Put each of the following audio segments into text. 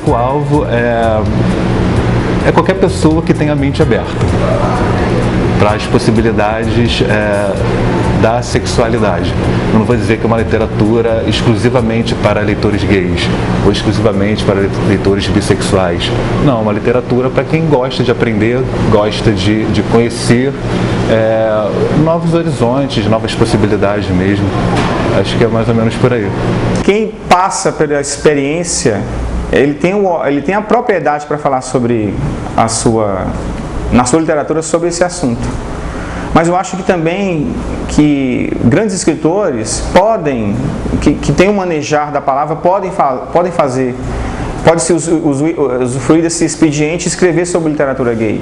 público-alvo é qualquer pessoa que tenha a mente aberta para as possibilidades da sexualidade. Eu não vou dizer que é uma literatura exclusivamente para leitores gays ou exclusivamente para leitores bissexuais. Não, é uma literatura para quem gosta de aprender, gosta de conhecer novos horizontes, novas possibilidades mesmo. Acho que é mais ou menos por aí. Quem passa pela experiência, ele tem a propriedade para falar sobre na sua literatura sobre esse assunto. Mas eu acho que também que grandes escritores que têm um manejar da palavra, pode-se usufruir desse expediente e escrever sobre literatura gay.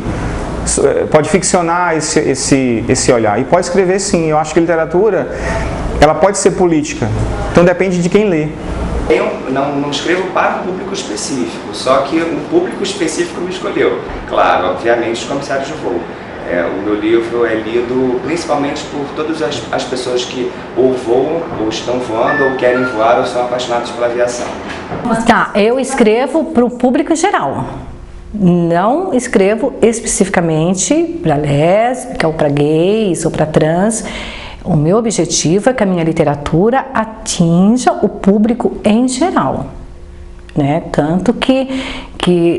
Pode ficcionar esse olhar. E pode escrever sim. Eu acho que literatura, ela pode ser política. Então depende de quem lê. Eu não escrevo para um público específico, só que um público específico me escolheu. Claro, obviamente, os comissários de voo. O meu livro é lido principalmente por todas as pessoas que ou voam, ou estão voando, ou querem voar, ou são apaixonados pela aviação. Tá, eu escrevo para o público em geral. Não escrevo especificamente para lésbica, ou para gays, ou para trans. O meu objetivo é que a minha literatura atinja o público em geral, né? Tanto que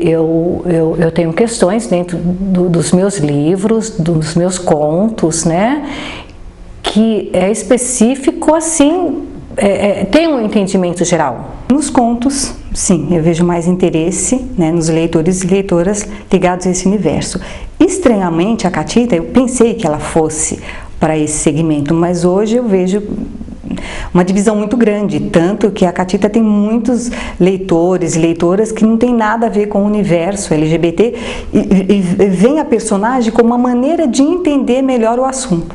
eu tenho questões dentro dos meus livros, dos meus contos, né? Que é específico assim, tem um entendimento geral. Nos contos, sim, eu vejo mais interesse, né, nos leitores e leitoras ligados a esse universo. Estranhamente, a Catita, eu pensei que ela fosse para esse segmento, mas hoje eu vejo uma divisão muito grande, tanto que a Catita tem muitos leitores e leitoras que não tem nada a ver com o universo LGBT e vem a personagem como uma maneira de entender melhor o assunto.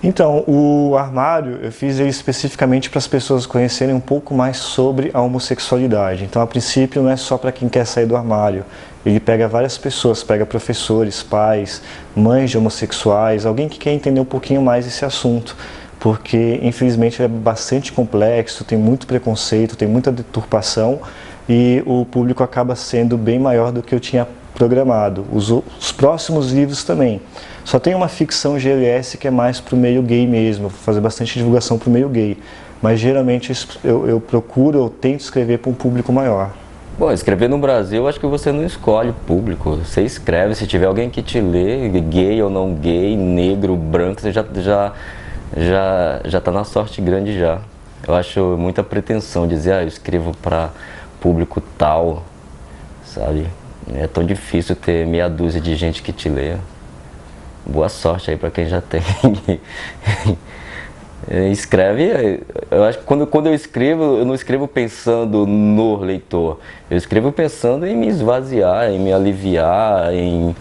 Então, o armário eu fiz ele especificamente para as pessoas conhecerem um pouco mais sobre a homossexualidade. Então, a princípio, não é só para quem quer sair do armário. Ele pega várias pessoas, pega professores, pais, mães de homossexuais, alguém que quer entender um pouquinho mais esse assunto. Porque, infelizmente, é bastante complexo, tem muito preconceito, tem muita deturpação e o público acaba sendo bem maior do que eu tinha programado. Os próximos livros também. Só tem uma ficção GLS que é mais para o meio gay mesmo, vou fazer bastante divulgação para o meio gay. Mas, geralmente, eu procuro, eu tento escrever para um público maior. Bom, escrever no Brasil, acho que você não escolhe público. Você escreve, se tiver alguém que te lê, gay ou não gay, negro, branco, você já está na sorte grande já. Eu acho muita pretensão dizer, eu escrevo para público tal, sabe? É tão difícil ter meia dúzia de gente que te lê. Boa sorte aí para quem já tem. Escreve, eu acho que quando eu escrevo, eu não escrevo pensando no leitor. Eu escrevo pensando em me esvaziar, em me aliviar, em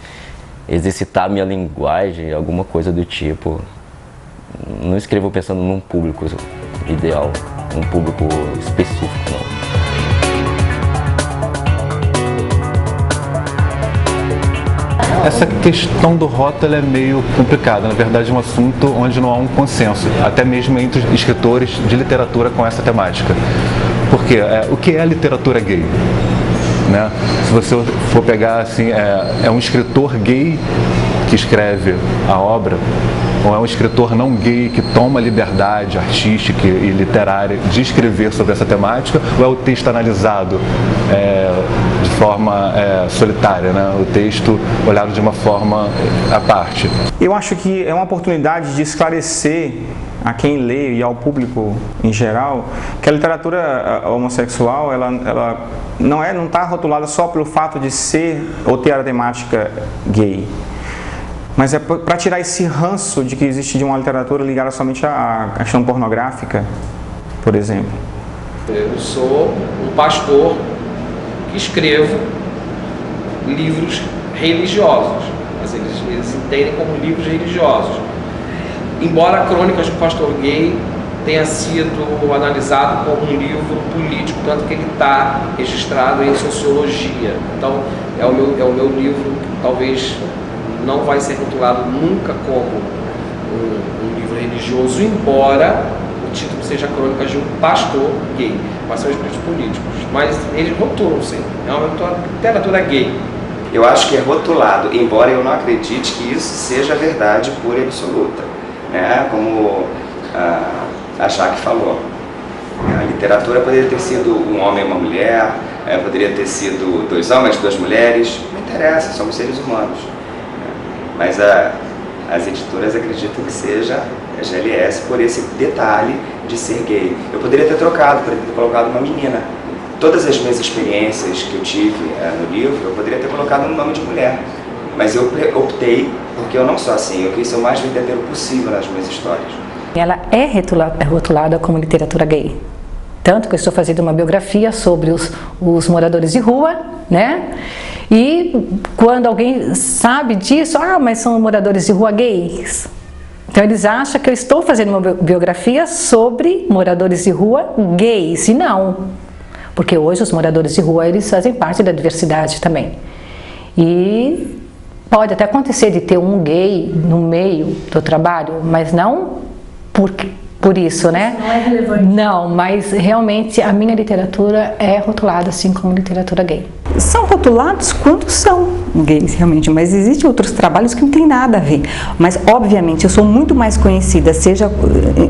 exercitar a minha linguagem, alguma coisa do tipo. Não escrevo pensando num público ideal, num público específico, não. Essa questão do rótulo é meio complicada, na verdade é um assunto onde não há um consenso, até mesmo entre os escritores de literatura com essa temática. Porque o que é a literatura gay? Né? Se você for pegar assim, é um escritor gay que escreve a obra, ou é um escritor não gay que toma a liberdade artística e literária de escrever sobre essa temática, ou é o texto analisado de forma solitária, né? O texto olhado de uma forma à parte? Eu acho que é uma oportunidade de esclarecer a quem lê e ao público em geral que a literatura homossexual ela não está rotulada só pelo fato de ser ou ter a temática gay. Mas é para tirar esse ranço de que existe de uma literatura ligada somente à questão pornográfica, por exemplo. Eu sou um pastor que escrevo livros religiosos, mas eles entendem como livros religiosos. Embora Crônicas de um Pastor Gay tenha sido analisado como um livro político, tanto que ele está registrado em sociologia. Então, é o meu livro que talvez não vai ser rotulado nunca como um livro religioso, embora o título seja Crônicas de um Pastor Gay, com seus escritos políticos. Mas eles rotulam sempre, é uma literatura gay. Eu acho que é rotulado, embora eu não acredite que isso seja verdade pura e absoluta, né? Como a Jaque falou. A literatura poderia ter sido um homem e uma mulher, poderia ter sido 2 homens, 2 mulheres, não interessa, somos seres humanos. Mas as editoras acreditam que seja a GLS por esse detalhe de ser gay. Eu poderia ter trocado, poderia ter colocado uma menina. Todas as minhas experiências que eu tive no livro, eu poderia ter colocado um nome de mulher. Mas eu optei, porque eu não sou assim, eu quis ser o mais verdadeiro possível nas minhas histórias. Ela é rotulada como literatura gay. Tanto que eu estou fazendo uma biografia sobre os moradores de rua, né? E quando alguém sabe disso, mas são moradores de rua gays. Então eles acham que eu estou fazendo uma biografia sobre moradores de rua gays, e não. Porque hoje os moradores de rua, eles fazem parte da diversidade também. E pode até acontecer de ter um gay no meio do trabalho, mas não por isso, né? Não é relevante. Não, mas realmente a minha literatura é rotulada assim como literatura gay. São rotulados quando são gays, realmente, mas existem outros trabalhos que não tem nada a ver. Mas, obviamente, eu sou muito mais conhecida, seja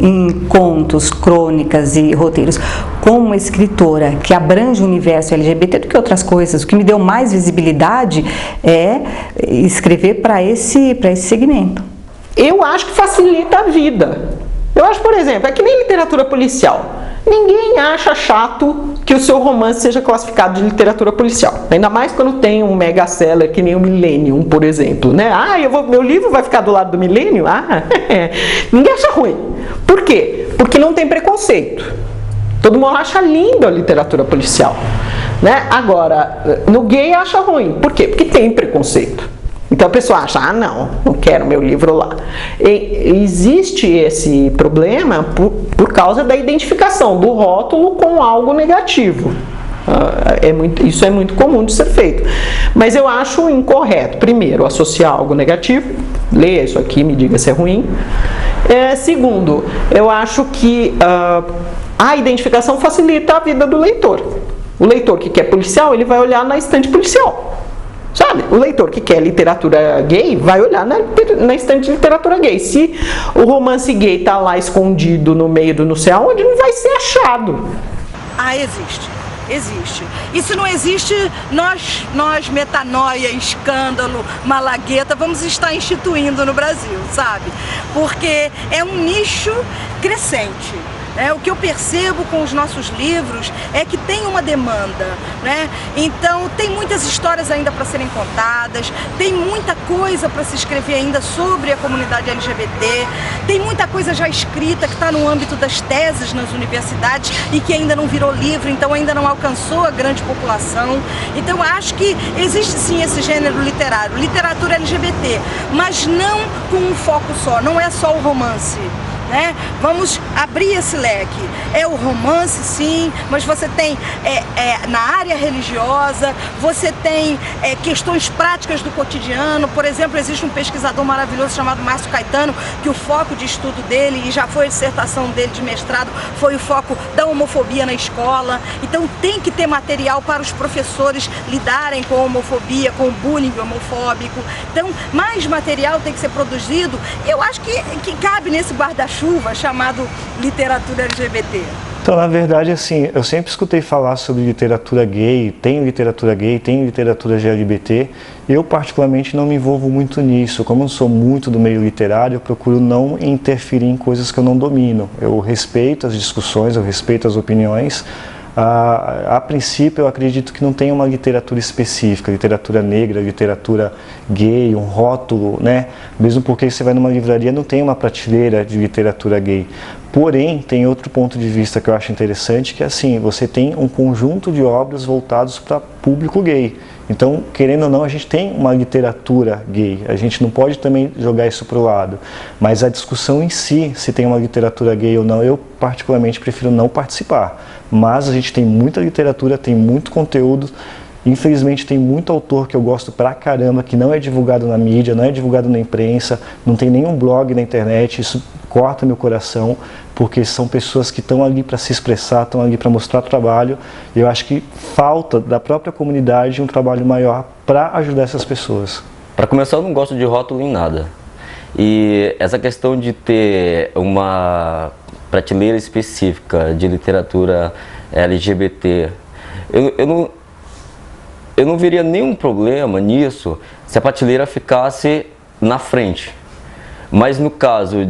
em contos, crônicas e roteiros, como uma escritora que abrange o universo LGBT do que outras coisas. O que me deu mais visibilidade é escrever para esse segmento. Eu acho que facilita a vida. Eu acho, por exemplo, é que nem literatura policial. Ninguém acha chato que o seu romance seja classificado de literatura policial. Ainda mais quando tem um mega-seller que nem o Millennium, por exemplo, né? Meu livro vai ficar do lado do Millennium? Ninguém acha ruim. Por quê? Porque não tem preconceito. Todo mundo acha lindo a literatura policial, né? Agora, no gay acha ruim. Por quê? Porque tem preconceito. Então a pessoa acha, não quero meu livro lá. Existe esse problema por causa da identificação do rótulo com algo negativo. Isso é muito comum de ser feito. Mas eu acho incorreto, primeiro, associar algo negativo. Leia isso aqui, me diga se é ruim. Segundo, eu acho que a identificação facilita a vida do leitor. O leitor que quer policial, ele vai olhar na estante policial. Sabe, o leitor que quer literatura gay vai olhar na estante de literatura gay. Se o romance gay está lá escondido no meio do não sei aonde, não vai ser achado. Existe. E se não existe, nós metanoia, escândalo, malagueta, vamos estar instituindo no Brasil, sabe? Porque é um nicho crescente. O que eu percebo com os nossos livros é que tem uma demanda, né? Então tem muitas histórias ainda para serem contadas, tem muita coisa para se escrever ainda sobre a comunidade LGBT, tem muita coisa já escrita que está no âmbito das teses nas universidades e que ainda não virou livro, então ainda não alcançou a grande população. Então acho que existe sim esse gênero literário, literatura LGBT, mas não com um foco só, não é só o romance. Vamos abrir esse leque. É o romance, sim, mas você tem na área religiosa, você tem questões práticas do cotidiano. Por exemplo, existe um pesquisador maravilhoso chamado Márcio Caetano, que o foco de estudo dele, e já foi a dissertação dele de mestrado, foi o foco da homofobia na escola. Então tem que ter material para os professores lidarem com a homofobia, com o bullying homofóbico. Então mais material tem que ser produzido. Eu acho que cabe nesse guarda-chuva chamado literatura LGBT. Então, na verdade, assim, eu sempre escutei falar sobre literatura gay, tem literatura LGBT. Eu, particularmente, não me envolvo muito nisso. Como eu sou muito do meio literário, eu procuro não interferir em coisas que eu não domino. Eu respeito as discussões, eu respeito as opiniões. A princípio, eu acredito que não tem uma literatura específica, literatura negra, literatura gay, um rótulo, né? Mesmo porque você vai numa livraria, não tem uma prateleira de literatura gay. Porém, tem outro ponto de vista que eu acho interessante, que é assim, você tem um conjunto de obras voltados para público gay. Então, querendo ou não, a gente tem uma literatura gay, a gente não pode também jogar isso para o lado. Mas a discussão em si, se tem uma literatura gay ou não, eu particularmente prefiro não participar. Mas a gente tem muita literatura, tem muito conteúdo. Infelizmente tem muito autor que eu gosto pra caramba, que não é divulgado na mídia, não é divulgado na imprensa, não tem nenhum blog na internet. Isso corta meu coração, porque são pessoas que estão ali para se expressar, estão ali para mostrar trabalho, e eu acho que falta da própria comunidade um trabalho maior para ajudar essas pessoas. Para começar, eu não gosto de rótulo em nada. E essa questão de ter uma prateleira específica de literatura LGBT, eu não veria nenhum problema nisso se a prateleira ficasse na frente. Mas no caso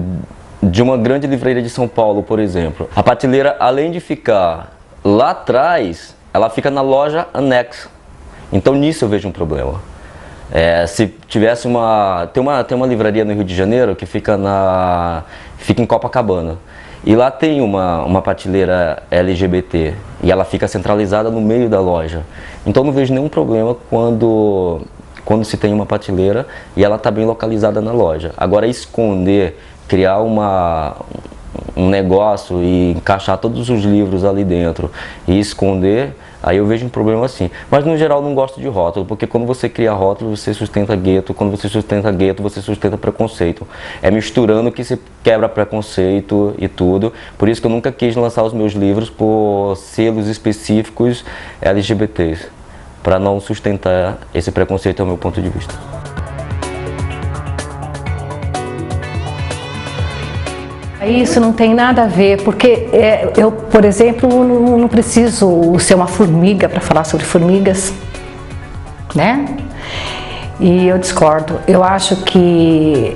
de uma grande livraria de São Paulo, por exemplo, a prateleira, além de ficar lá atrás, ela fica na loja anexa. Então nisso eu vejo um problema. Se tivesse tem uma livraria no Rio de Janeiro que fica em Copacabana. E lá tem uma prateleira LGBT e ela fica centralizada no meio da loja. Então não vejo nenhum problema quando se tem uma prateleira e ela está bem localizada na loja. Agora esconder, criar um negócio e encaixar todos os livros ali dentro e esconder, aí eu vejo um problema assim. Mas no geral não gosto de rótulo, porque quando você cria rótulo, você sustenta gueto, quando você sustenta gueto, você sustenta preconceito. É misturando que se quebra preconceito e tudo. Por isso que eu nunca quis lançar os meus livros por selos específicos LGBTs, para não sustentar esse preconceito, é o meu ponto de vista. Isso não tem nada a ver, porque eu, por exemplo, não preciso ser uma formiga para falar sobre formigas, né? E eu discordo. Eu acho que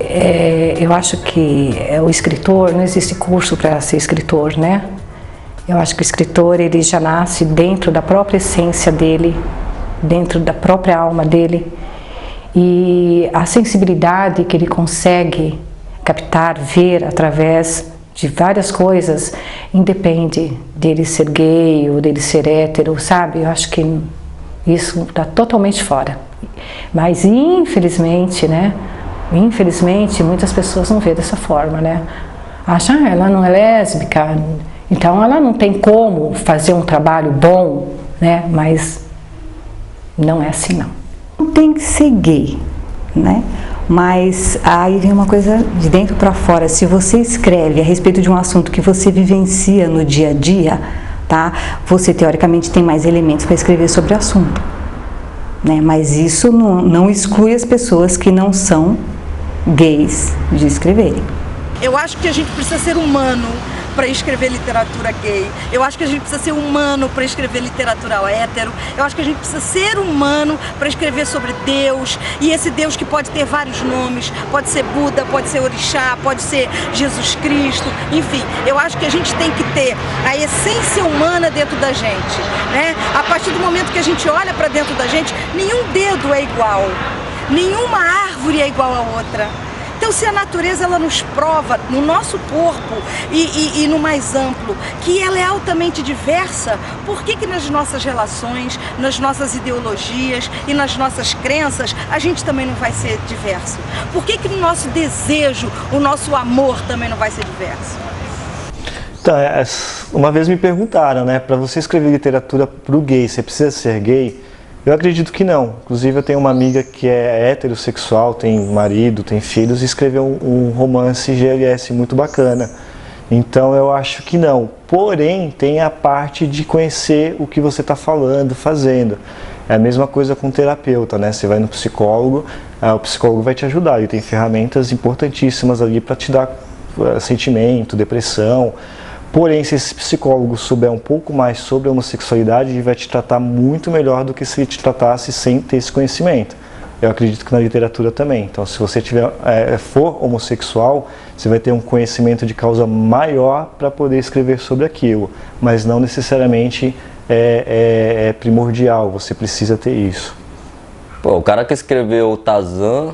o escritor, não existe curso para ser escritor, né? Eu acho que o escritor, ele já nasce dentro da própria essência dele, dentro da própria alma dele, e a sensibilidade que ele consegue captar, ver através de várias coisas, independe dele ser gay ou dele ser hétero, sabe? Eu acho que isso está totalmente fora. Mas infelizmente, né? Infelizmente, muitas pessoas não veem dessa forma, né? Acham, ela não é lésbica, então ela não tem como fazer um trabalho bom, né? Mas não é assim, não. Não tem que ser gay, né? Mas aí vem uma coisa de dentro para fora. Se você escreve a respeito de um assunto que você vivencia no dia a dia, tá? Você teoricamente tem mais elementos para escrever sobre o assunto, né? Mas isso não exclui as pessoas que não são gays de escreverem. Eu acho que a gente precisa ser humano para escrever literatura gay. Eu acho que a gente precisa ser humano para escrever literatura hétero. Eu acho que a gente precisa ser humano para escrever sobre Deus, e esse Deus que pode ter vários nomes, pode ser Buda, pode ser Orixá, pode ser Jesus Cristo, enfim. Eu acho que a gente tem que ter a essência humana dentro da gente, né? A partir do momento que a gente olha para dentro da gente, nenhum dedo é igual, nenhuma árvore é igual a outra. Então, se a natureza ela nos prova no nosso corpo e no mais amplo que ela é altamente diversa, por que nas nossas relações, nas nossas ideologias e nas nossas crenças a gente também não vai ser diverso? Por que no nosso desejo, o nosso amor também não vai ser diverso? Então, uma vez me perguntaram, né, para você escrever literatura para o gay, você precisa ser gay? Eu acredito que não. Inclusive eu tenho uma amiga que é heterossexual, tem marido, tem filhos, e escreveu um romance GLS muito bacana. Então eu acho que não. Porém, tem a parte de conhecer o que você está falando, fazendo. É a mesma coisa com o terapeuta, né? Você vai no psicólogo, o psicólogo vai te ajudar. Ele tem ferramentas importantíssimas ali para te dar sentimento, depressão. Porém, se esse psicólogo souber um pouco mais sobre a homossexualidade, ele vai te tratar muito melhor do que se ele te tratasse sem ter esse conhecimento. Eu acredito que na literatura também. Então, se você for homossexual, você vai ter um conhecimento de causa maior para poder escrever sobre aquilo. Mas não necessariamente é primordial, você precisa ter isso. Pô, o cara que escreveu o Tarzan,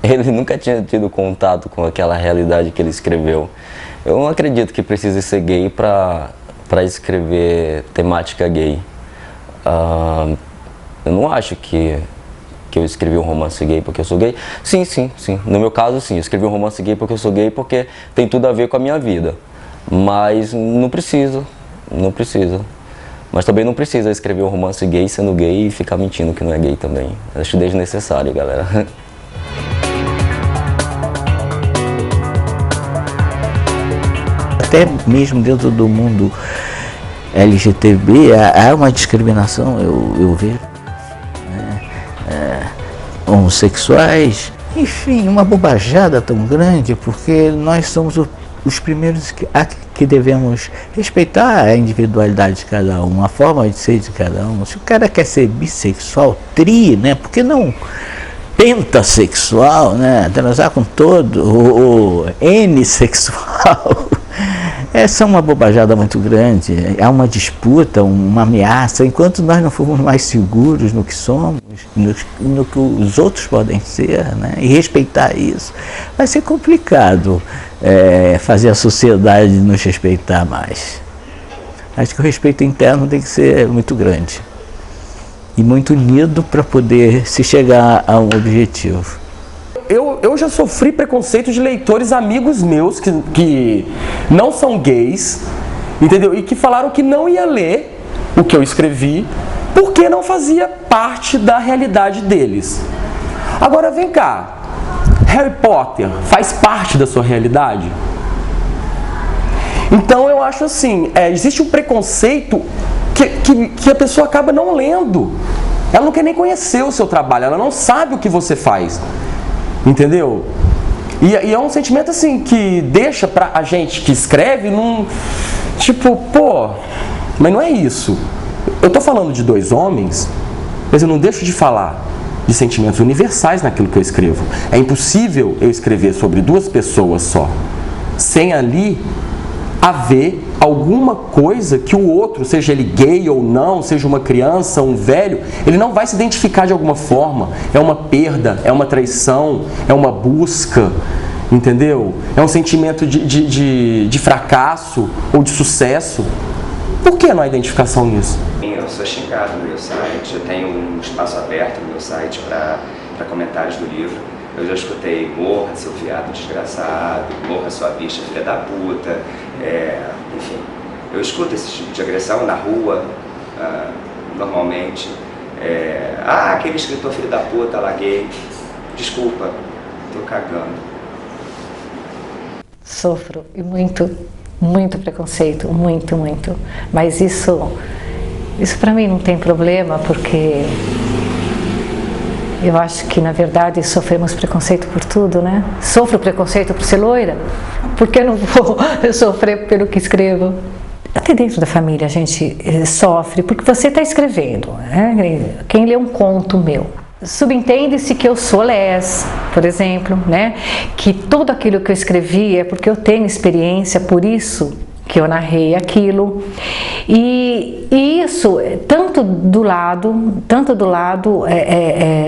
ele nunca tinha tido contato com aquela realidade que ele escreveu. Eu não acredito que precise ser gay para escrever temática gay. Eu não acho que eu escrevi um romance gay porque eu sou gay. Sim. No meu caso, sim. Eu escrevi um romance gay porque eu sou gay, porque tem tudo a ver com a minha vida. Mas não precisa. Mas também não precisa escrever um romance gay sendo gay e ficar mentindo que não é gay também. Eu acho desnecessário, galera. até mesmo dentro do mundo LGTB, há uma discriminação, eu vejo, homossexuais, enfim, uma bobajada tão grande, porque nós somos os primeiros que devemos respeitar a individualidade de cada um, a forma de ser de cada um. Se o cara quer ser bissexual, né? Por que não pentasexual, né? Transar com todo, ou N-sexual? Essa é uma bobajada muito grande, há uma disputa, uma ameaça, enquanto nós não formos mais seguros no que somos, no que os outros podem ser, né? E respeitar isso, vai ser complicado fazer a sociedade nos respeitar mais. Acho que o respeito interno tem que ser muito grande e muito unido para poder se chegar a um objetivo. Eu já sofri preconceito de leitores amigos meus que não são gays, entendeu? E que falaram que não ia ler o que eu escrevi porque não fazia parte da realidade deles. Agora vem cá, Harry Potter faz parte da sua realidade? Então eu acho assim, existe um preconceito que a pessoa acaba não lendo. Ela não quer nem conhecer o seu trabalho, ela não sabe o que você faz. Entendeu? E é um sentimento assim que deixa pra a gente que escreve num tipo, pô, mas não é isso. Eu tô falando de dois homens, mas eu não deixo de falar de sentimentos universais naquilo que eu escrevo. É impossível eu escrever sobre duas pessoas só, sem ali haver alguma coisa que o outro, seja ele gay ou não, seja uma criança, um velho, ele não vai se identificar de alguma forma. É uma perda, é uma traição, é uma busca, entendeu? É um sentimento de fracasso ou de sucesso. Por que não há identificação nisso? Eu sou xingado no meu site, eu tenho um espaço aberto no meu site para comentários do livro. Eu já escutei: morra, seu viado desgraçado, morra, sua bicha, filha da puta. Enfim, eu escuto esse tipo de agressão na rua, normalmente. Aquele escritor filho da puta lá gay. Desculpa, tô cagando. Sofro e muito preconceito, muito. Mas isso para mim não tem problema, porque eu acho que, na verdade, sofremos preconceito por tudo, né? Sofro preconceito por ser loira, por que não vou sofrer pelo que escrevo? Até dentro da família a gente sofre, porque você está escrevendo, né? Quem lê um conto meu, subentende-se que eu sou lés, por exemplo, né? Que tudo aquilo que eu escrevi é porque eu tenho experiência, por isso que eu narrei aquilo. E isso, tanto do lado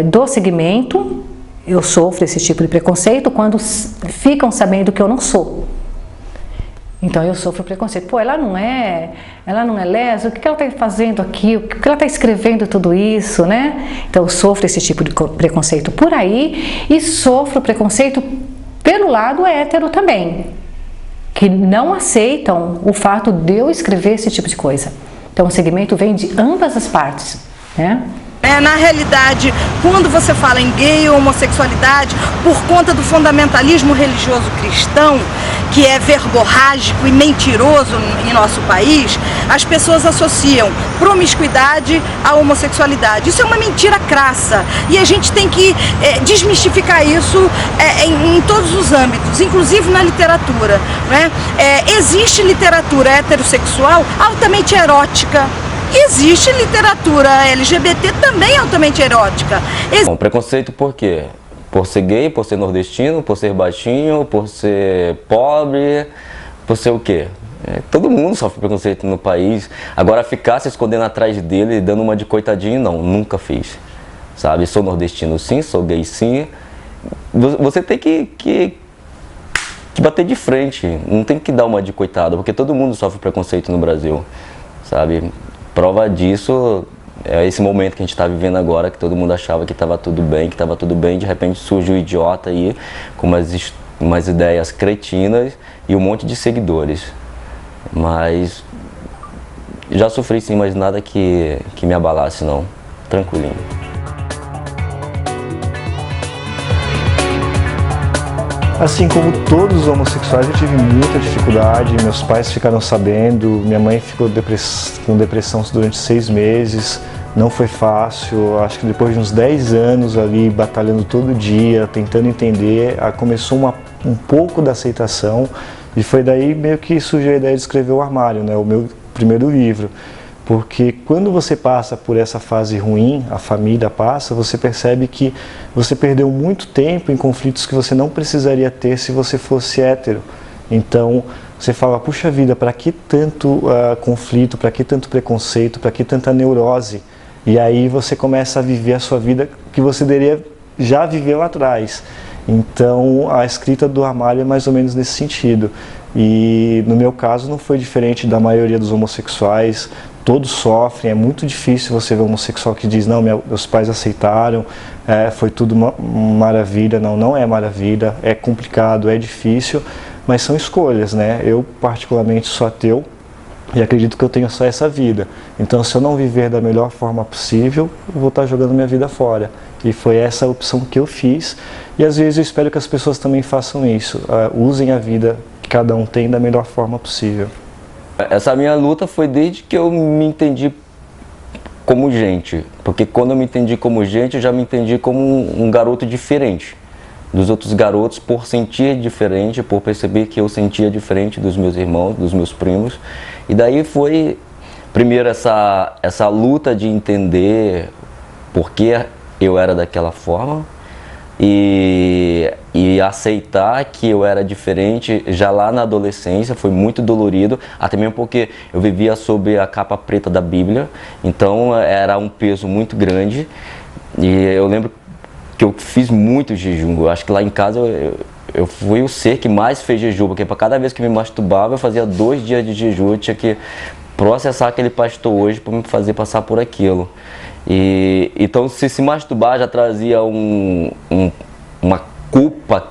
do segmento, eu sofro esse tipo de preconceito quando ficam sabendo que eu não sou. Então eu sofro preconceito. Pô, ela não é lésbica, o que ela está fazendo aqui, o que ela está escrevendo tudo isso, né? Então eu sofro esse tipo de preconceito por aí e sofro preconceito pelo lado hétero também, que não aceitam o fato de eu escrever esse tipo de coisa. Então o segmento vem de ambas as partes, né? Na realidade, quando você fala em gay ou homossexualidade, por conta do fundamentalismo religioso cristão, que é verborrágico e mentiroso em nosso país, as pessoas associam promiscuidade à homossexualidade. Isso é uma mentira crassa e a gente tem que desmistificar isso em todos os âmbitos, inclusive na literatura, né? Existe literatura heterossexual altamente erótica. Existe literatura LGBT também altamente erótica. Bom, preconceito por quê? Por ser gay, por ser nordestino, por ser baixinho, por ser pobre, por ser o quê? Todo mundo sofre preconceito no país. Agora ficar se escondendo atrás dele, dando uma de coitadinho, não, nunca fiz. Sabe, sou nordestino sim, sou gay sim. Você tem que bater de frente, não tem que dar uma de coitado, porque todo mundo sofre preconceito no Brasil, sabe? Prova disso é esse momento que a gente está vivendo agora, que todo mundo achava que estava tudo bem, de repente surge um idiota aí com umas ideias cretinas e um monte de seguidores. Mas já sofri sim, mas nada que me abalasse não, tranquilinho. Assim como todos os homossexuais, eu tive muita dificuldade. Meus pais ficaram sabendo, minha mãe ficou com depressão durante 6 meses. Não foi fácil, acho que depois de uns 10 anos ali, batalhando todo dia, tentando entender, começou um pouco da aceitação. E foi daí meio que surgiu a ideia de escrever O Armário, né? O meu primeiro livro. Porque quando você passa por essa fase ruim, a família passa, você percebe que você perdeu muito tempo em conflitos que você não precisaria ter se você fosse hétero. Então, você fala, puxa vida, para que tanto conflito, para que tanto preconceito, para que tanta neurose? E aí você começa a viver a sua vida que você já viveu atrás. Então, a escrita do Armário é mais ou menos nesse sentido. E no meu caso não foi diferente da maioria dos homossexuais. Todos sofrem, é muito difícil você ver um homossexual que diz, não, meus pais aceitaram, foi tudo maravilha. Não é maravilha, é complicado, é difícil, mas são escolhas, né? Eu particularmente sou ateu e acredito que eu tenho só essa vida. Então, se eu não viver da melhor forma possível, eu vou estar jogando minha vida fora. E foi essa a opção que eu fiz. E às vezes eu espero que as pessoas também façam isso, usem a vida que cada um tem da melhor forma possível. Essa minha luta foi desde que eu me entendi como gente, porque quando eu me entendi como gente, eu já me entendi como um garoto diferente dos outros garotos, por sentir diferente, por perceber que eu sentia diferente dos meus irmãos, dos meus primos. E daí foi, primeiro, essa luta de entender por que eu era daquela forma, e aceitar que eu era diferente já lá na adolescência. Foi muito dolorido, até mesmo porque eu vivia sob a capa preta da Bíblia, então era um peso muito grande. E eu lembro que eu fiz muito jejum. Eu acho que lá em casa eu fui o ser que mais fez jejum, porque para cada vez que me masturbava eu fazia 2 dias de jejum. Eu tinha que processar aquele pastor hoje para me fazer passar por aquilo. Então, se masturbar já trazia uma culpa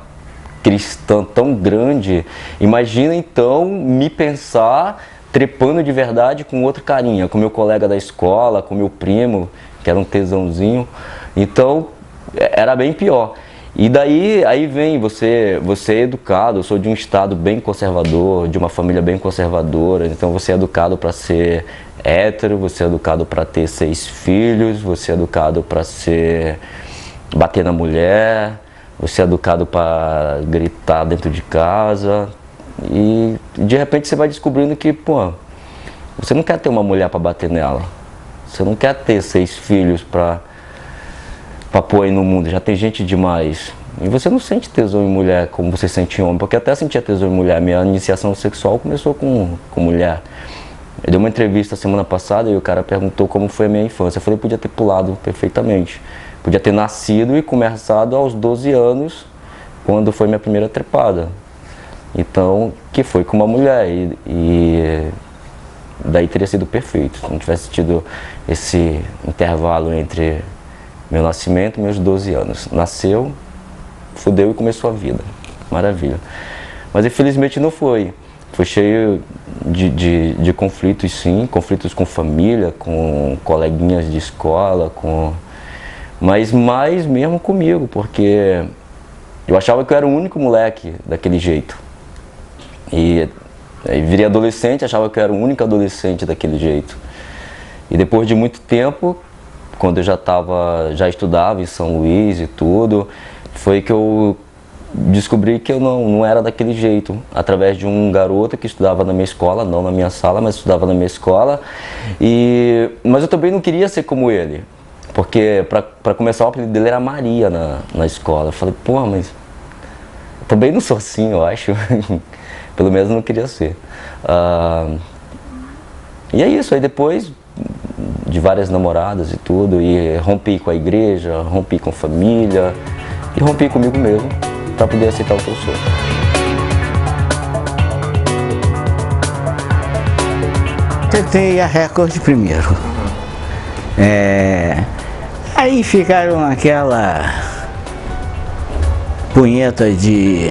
cristã tão grande, imagina então me pensar trepando de verdade com outro carinha, com meu colega da escola, com meu primo, que era um tesãozinho. Então, era bem pior. E daí aí vem, você é educado, eu sou de um estado bem conservador, de uma família bem conservadora, então você é educado para ser hétero, você é educado para ter 6 filhos, você é educado para bater na mulher, você é educado para gritar dentro de casa, e de repente você vai descobrindo que, pô, você não quer ter uma mulher para bater nela, você não quer ter 6 filhos para pôr aí no mundo, já tem gente demais. E você não sente tesão em mulher como você sente em homem, porque até sentia tesão em mulher. Minha iniciação sexual começou com mulher. Eu dei uma entrevista semana passada e o cara perguntou como foi a minha infância. Eu falei, podia ter pulado perfeitamente. Podia ter nascido e começado aos 12 anos, quando foi minha primeira trepada. Então, que foi com uma mulher. E daí teria sido perfeito, se não tivesse tido esse intervalo entre meu nascimento e meus 12 anos. Nasceu, fudeu e começou a vida. Maravilha. Mas infelizmente não foi. Foi cheio de conflitos, sim. Conflitos com família, com coleguinhas de escola, mas mais mesmo comigo, porque eu achava que eu era o único moleque daquele jeito. E aí virei adolescente, achava que eu era o único adolescente daquele jeito. E depois de muito tempo, quando eu já estudava em São Luís e tudo, foi que eu descobri que eu não era daquele jeito, através de um garoto que estudava na minha escola, não na minha sala, mas estudava na minha escola. Mas eu também não queria ser como ele, porque para começar o apelido dele era Maria na escola. Eu falei, pô, mas eu também não sou assim, eu acho. Pelo menos eu não queria ser. E é isso, aí depois de várias namoradas e tudo, e rompi com a igreja, rompi com a família e rompi comigo mesmo para poder aceitar o que eu sou. Tentei a Record primeiro. Aí ficaram naquela punheta de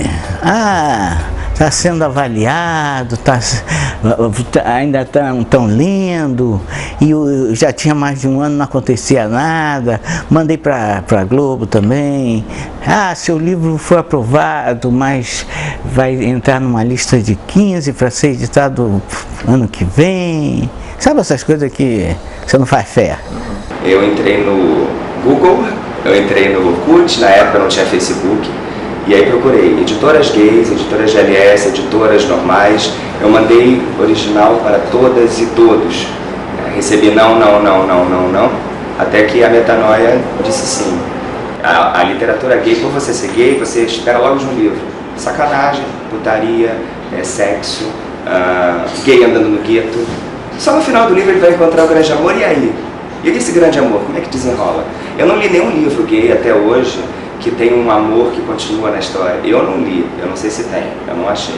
está sendo avaliado, ainda estão lendo, e já tinha mais de um ano, não acontecia nada. Mandei para a Globo também. Ah, seu livro foi aprovado, mas vai entrar numa lista de 15 para ser editado ano que vem. Sabe essas coisas que você não faz fé? Eu entrei no Google, eu entrei no Orkut, na época não tinha Facebook. E aí procurei editoras gays, editoras GLS, editoras normais. Eu mandei original para todas e todos. Recebi não, até que a Metanoia disse sim. A literatura gay, por você ser gay, você espera logo de um livro. Sacanagem, putaria, sexo, gay andando no gueto. Só no final do livro ele vai encontrar o grande amor, e aí? E esse grande amor, como é que desenrola? Eu não li nenhum livro gay até hoje que tem um amor que continua na história. Eu não li, eu não sei se tem, eu não achei.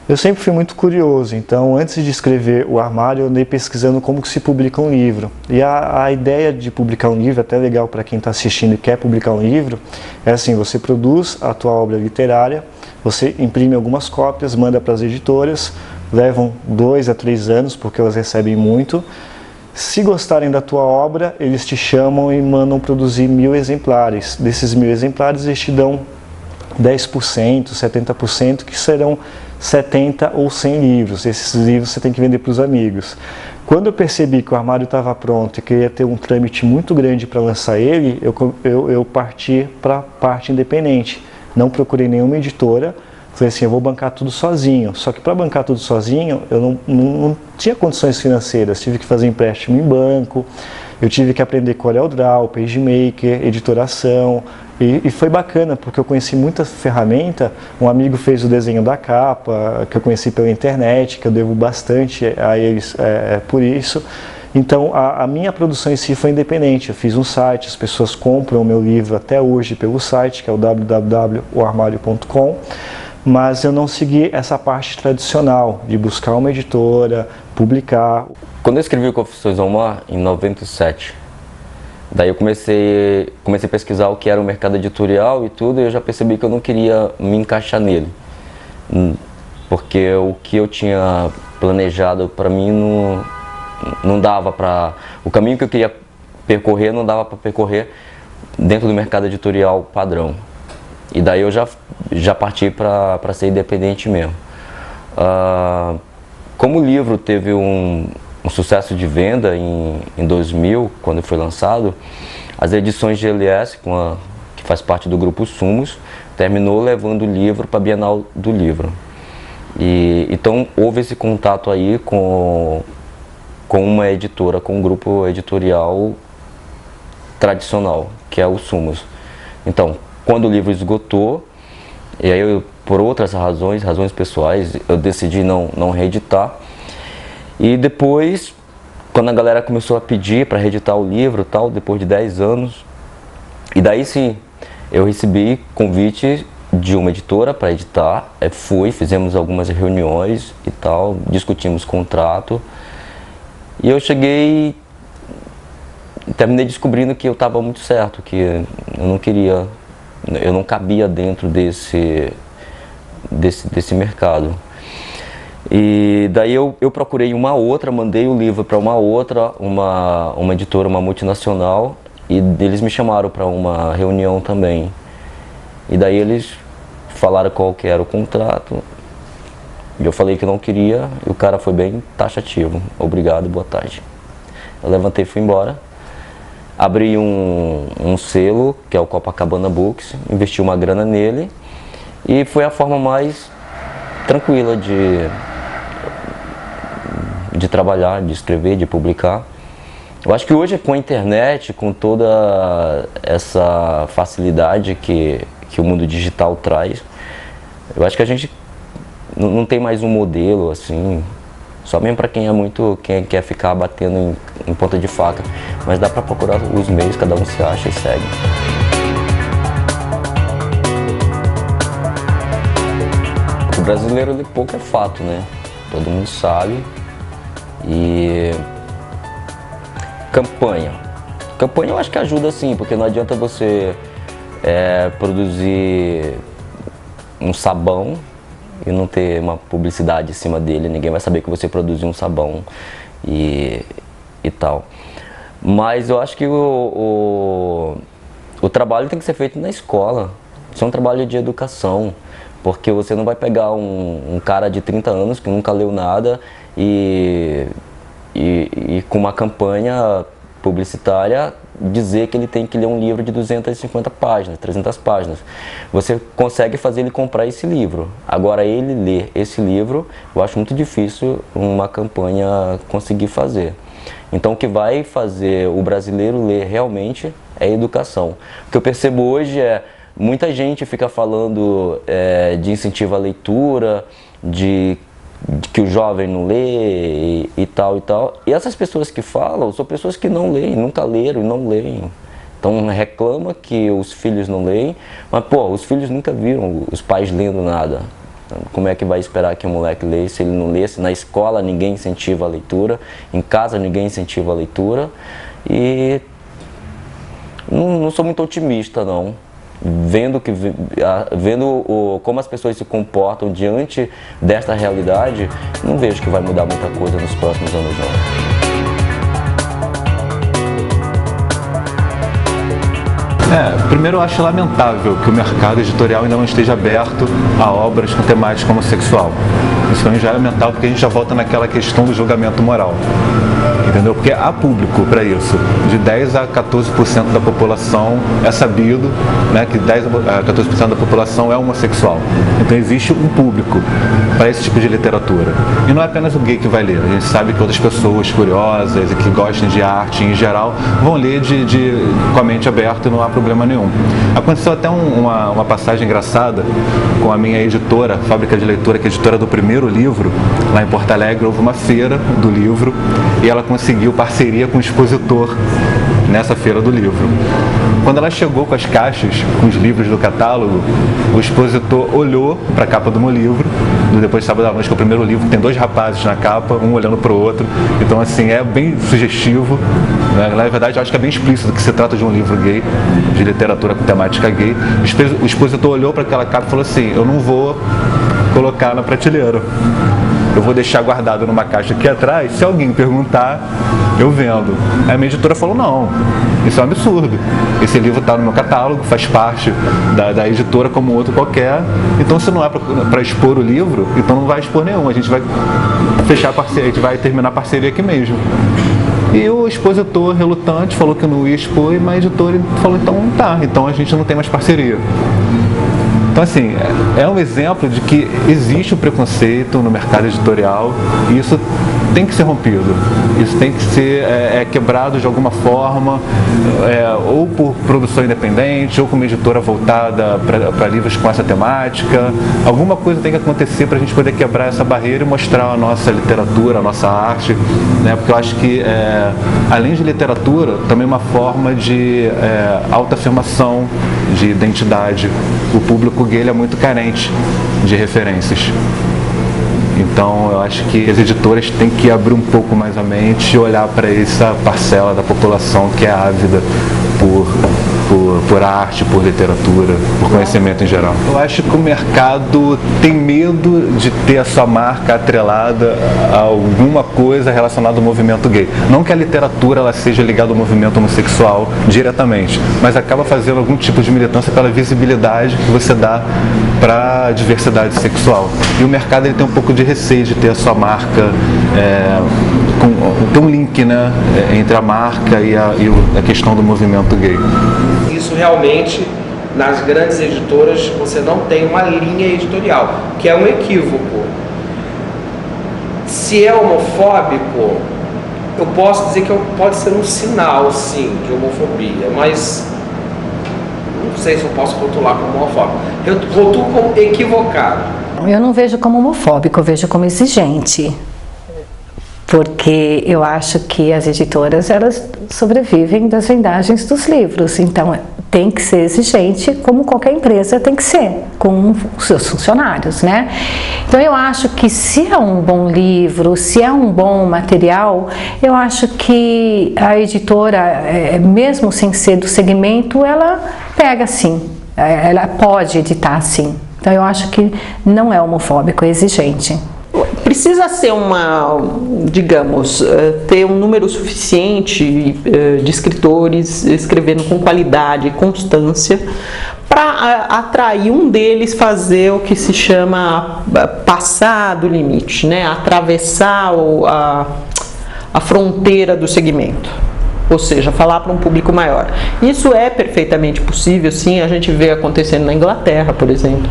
Eu sempre fui muito curioso, então antes de escrever O Armário, eu andei pesquisando como que se publica um livro. E a ideia de publicar um livro, até legal para quem está assistindo e quer publicar um livro, é assim: você produz a tua obra literária, você imprime algumas cópias, manda para as editoras, levam 2 a 3 anos, porque elas recebem muito. Se gostarem da tua obra, eles te chamam e mandam produzir 1000 exemplares. Desses 1000 exemplares, eles te dão 10%, 70%, que serão 70 ou 100 livros. Esses livros você tem que vender para os amigos. Quando eu percebi que o armário estava pronto e queria ter um trâmite muito grande para lançar ele, eu parti para a parte independente. Não procurei nenhuma editora. Falei assim, eu vou bancar tudo sozinho. Só que para bancar tudo sozinho, eu não tinha condições financeiras. Tive que fazer empréstimo em banco, eu tive que aprender CorelDRAW, PageMaker, editoração. E foi bacana, porque eu conheci muita ferramenta. Um amigo fez o desenho da capa, que eu conheci pela internet, que eu devo bastante a eles por isso. Então, a minha produção em si foi independente. Eu fiz um site, as pessoas compram o meu livro até hoje pelo site, que é o www.oarmario.com. Mas eu não segui essa parte tradicional de buscar uma editora, publicar. Quando eu escrevi o Confissões ao Mar, em 97, daí eu comecei a pesquisar o que era o mercado editorial e tudo, e eu já percebi que eu não queria me encaixar nele. Porque o que eu tinha planejado para mim não dava para... O caminho que eu queria percorrer não dava para percorrer dentro do mercado editorial padrão. E daí eu já parti para ser independente mesmo. Como o livro teve um sucesso de venda em 2000, quando foi lançado, as edições GLS, que faz parte do grupo Sumos, terminou levando o livro para a Bienal do Livro. Então houve esse contato aí com uma editora, com um grupo editorial tradicional, que é o Sumos. Então, quando o livro esgotou, e aí eu, por outras razões pessoais, eu decidi não reeditar. E depois, quando a galera começou a pedir para reeditar o livro, tal, depois de 10 anos, e daí sim, eu recebi convite de uma editora para editar, fizemos algumas reuniões e tal, discutimos contrato, e eu terminei descobrindo que eu estava muito certo, que eu não cabia dentro desse mercado. E daí eu procurei mandei o livro para uma editora, uma multinacional, e eles me chamaram para uma reunião também. E daí eles falaram qual que era o contrato, e eu falei que não queria, e o cara foi bem taxativo. Obrigado, boa tarde. Eu levantei e fui embora. Abri um selo, que é o Copacabana Books, investi uma grana nele, e foi a forma mais tranquila de trabalhar, de escrever, de publicar. Eu acho que hoje, com a internet, com toda essa facilidade que o mundo digital traz, eu acho que a gente não tem mais um modelo assim, só mesmo para quem quer ficar batendo em ponta de faca, mas dá para procurar os meios, cada um se acha e segue. O brasileiro lê pouco, é fato, né? Todo mundo sabe. E campanha eu acho que ajuda sim, porque não adianta você produzir um sabão e não ter uma publicidade em cima dele, ninguém vai saber que você produziu um sabão e tal. Mas eu acho que o trabalho tem que ser feito na escola, isso é um trabalho de educação, porque você não vai pegar um cara de 30 anos que nunca leu nada e com uma campanha publicitária dizer que ele tem que ler um livro de 250 páginas, 300 páginas. Você consegue fazer ele comprar esse livro. Agora, ele ler esse livro, eu acho muito difícil uma campanha conseguir fazer. Então, o que vai fazer o brasileiro ler realmente é a educação. O que eu percebo hoje é muita gente fica falando de incentivo à leitura, de que o jovem não lê e tal e tal. E essas pessoas que falam são pessoas que não leem, nunca leram e não leem. Então reclama que os filhos não leem, mas pô, os filhos nunca viram os pais lendo nada. Como é que vai esperar que o moleque leia se ele não lê? Se na escola ninguém incentiva a leitura, em casa ninguém incentiva a leitura. E não sou muito otimista, não. Vendo como as pessoas se comportam diante desta realidade, não vejo que vai mudar muita coisa nos próximos anos, não. Primeiro eu acho lamentável que o mercado editorial ainda não esteja aberto a obras com temática homossexual. Isso já é lamentável porque a gente já volta naquela questão do julgamento moral. Entendeu? Porque há público para isso. De 10 a 14% da população é sabido, né, que 10 a 14% da população é homossexual. Então existe um público para esse tipo de literatura. E não é apenas o gay que vai ler. A gente sabe que outras pessoas curiosas e que gostam de arte em geral vão ler com a mente aberta e não há problema nenhum. Aconteceu até uma passagem engraçada com a minha editora, Fábrica de Leitura, que é a editora do primeiro livro. Lá em Porto Alegre houve uma feira do livro e ela conseguiu parceria com o expositor nessa feira do livro. Quando ela chegou com as caixas, com os livros do catálogo, o expositor olhou para a capa do meu livro, do Depois de Sábado à Noite, que é o primeiro livro, tem 2 rapazes na capa, um olhando para o outro, então assim, é bem sugestivo, né? Na verdade eu acho que é bem explícito que se trata de um livro gay, de literatura com temática gay. O expositor olhou para aquela capa e falou assim: eu não vou colocar na prateleira, eu vou deixar guardado numa caixa aqui atrás, se alguém perguntar, eu vendo. Aí a minha editora falou: não, isso é um absurdo, esse livro está no meu catálogo, faz parte da editora como outro qualquer, então se não é para expor o livro, então não vai expor nenhum, a gente vai fechar a parceria, a gente vai terminar a parceria aqui mesmo. E o expositor relutante falou que não ia expor, mas a editora falou: então tá, então a gente não tem mais parceria. Então, assim, é um exemplo de que existe o preconceito no mercado editorial e isso tem que ser rompido. Isso tem que ser quebrado de alguma forma, ou por produção independente, ou com uma editora voltada para livros com essa temática. Alguma coisa tem que acontecer para a gente poder quebrar essa barreira e mostrar a nossa literatura, a nossa arte, né? Porque eu acho que, além de literatura, também é uma forma de autoafirmação, de identidade. O público gay é muito carente de referências. Então eu acho que as editoras têm que abrir um pouco mais a mente e olhar para essa parcela da população que é ávida por arte, por literatura, por conhecimento em geral. Eu acho que o mercado tem medo de ter a sua marca atrelada a alguma coisa relacionada ao movimento gay. Não que a literatura ela seja ligada ao movimento homossexual diretamente, mas acaba fazendo algum tipo de militância pela visibilidade que você dá para a diversidade sexual. E o mercado ele tem um pouco de receio de ter a sua marca, ter um link, né, entre a marca e a questão do movimento gay. Isso realmente, nas grandes editoras, você não tem uma linha editorial, que é um equívoco. Se é homofóbico, eu posso dizer que pode ser um sinal, sim, de homofobia, mas não sei se eu posso rotular como homofóbico. Eu rotulo como equivocado. Eu não vejo como homofóbico, eu vejo como exigente. Porque eu acho que as editoras, elas sobrevivem das vendagens dos livros, então tem que ser exigente, como qualquer empresa tem que ser, com os seus funcionários, né? Então eu acho que se é um bom livro, se é um bom material, eu acho que a editora, mesmo sem ser do segmento, ela pega sim, ela pode editar sim. Então eu acho que não é homofóbico, é exigente. Precisa ser digamos, ter um número suficiente de escritores escrevendo com qualidade e constância para atrair um deles fazer o que se chama passar do limite, né? Atravessar a fronteira do segmento. Ou seja, falar para um público maior. Isso é perfeitamente possível, sim, a gente vê acontecendo na Inglaterra, por exemplo,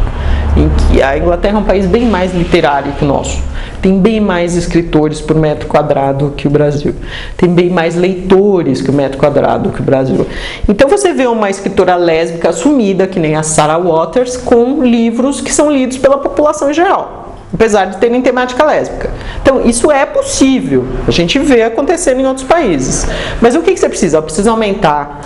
em que a Inglaterra é um país bem mais literário que o nosso. Tem bem mais escritores por metro quadrado que o Brasil. Tem bem mais leitores que o metro quadrado que o Brasil. Então você vê uma escritora lésbica assumida, que nem a Sarah Waters, com livros que são lidos pela população em geral, apesar de terem temática lésbica. Então, isso é possível. A gente vê acontecendo em outros países. Mas o que você precisa? Precisa aumentar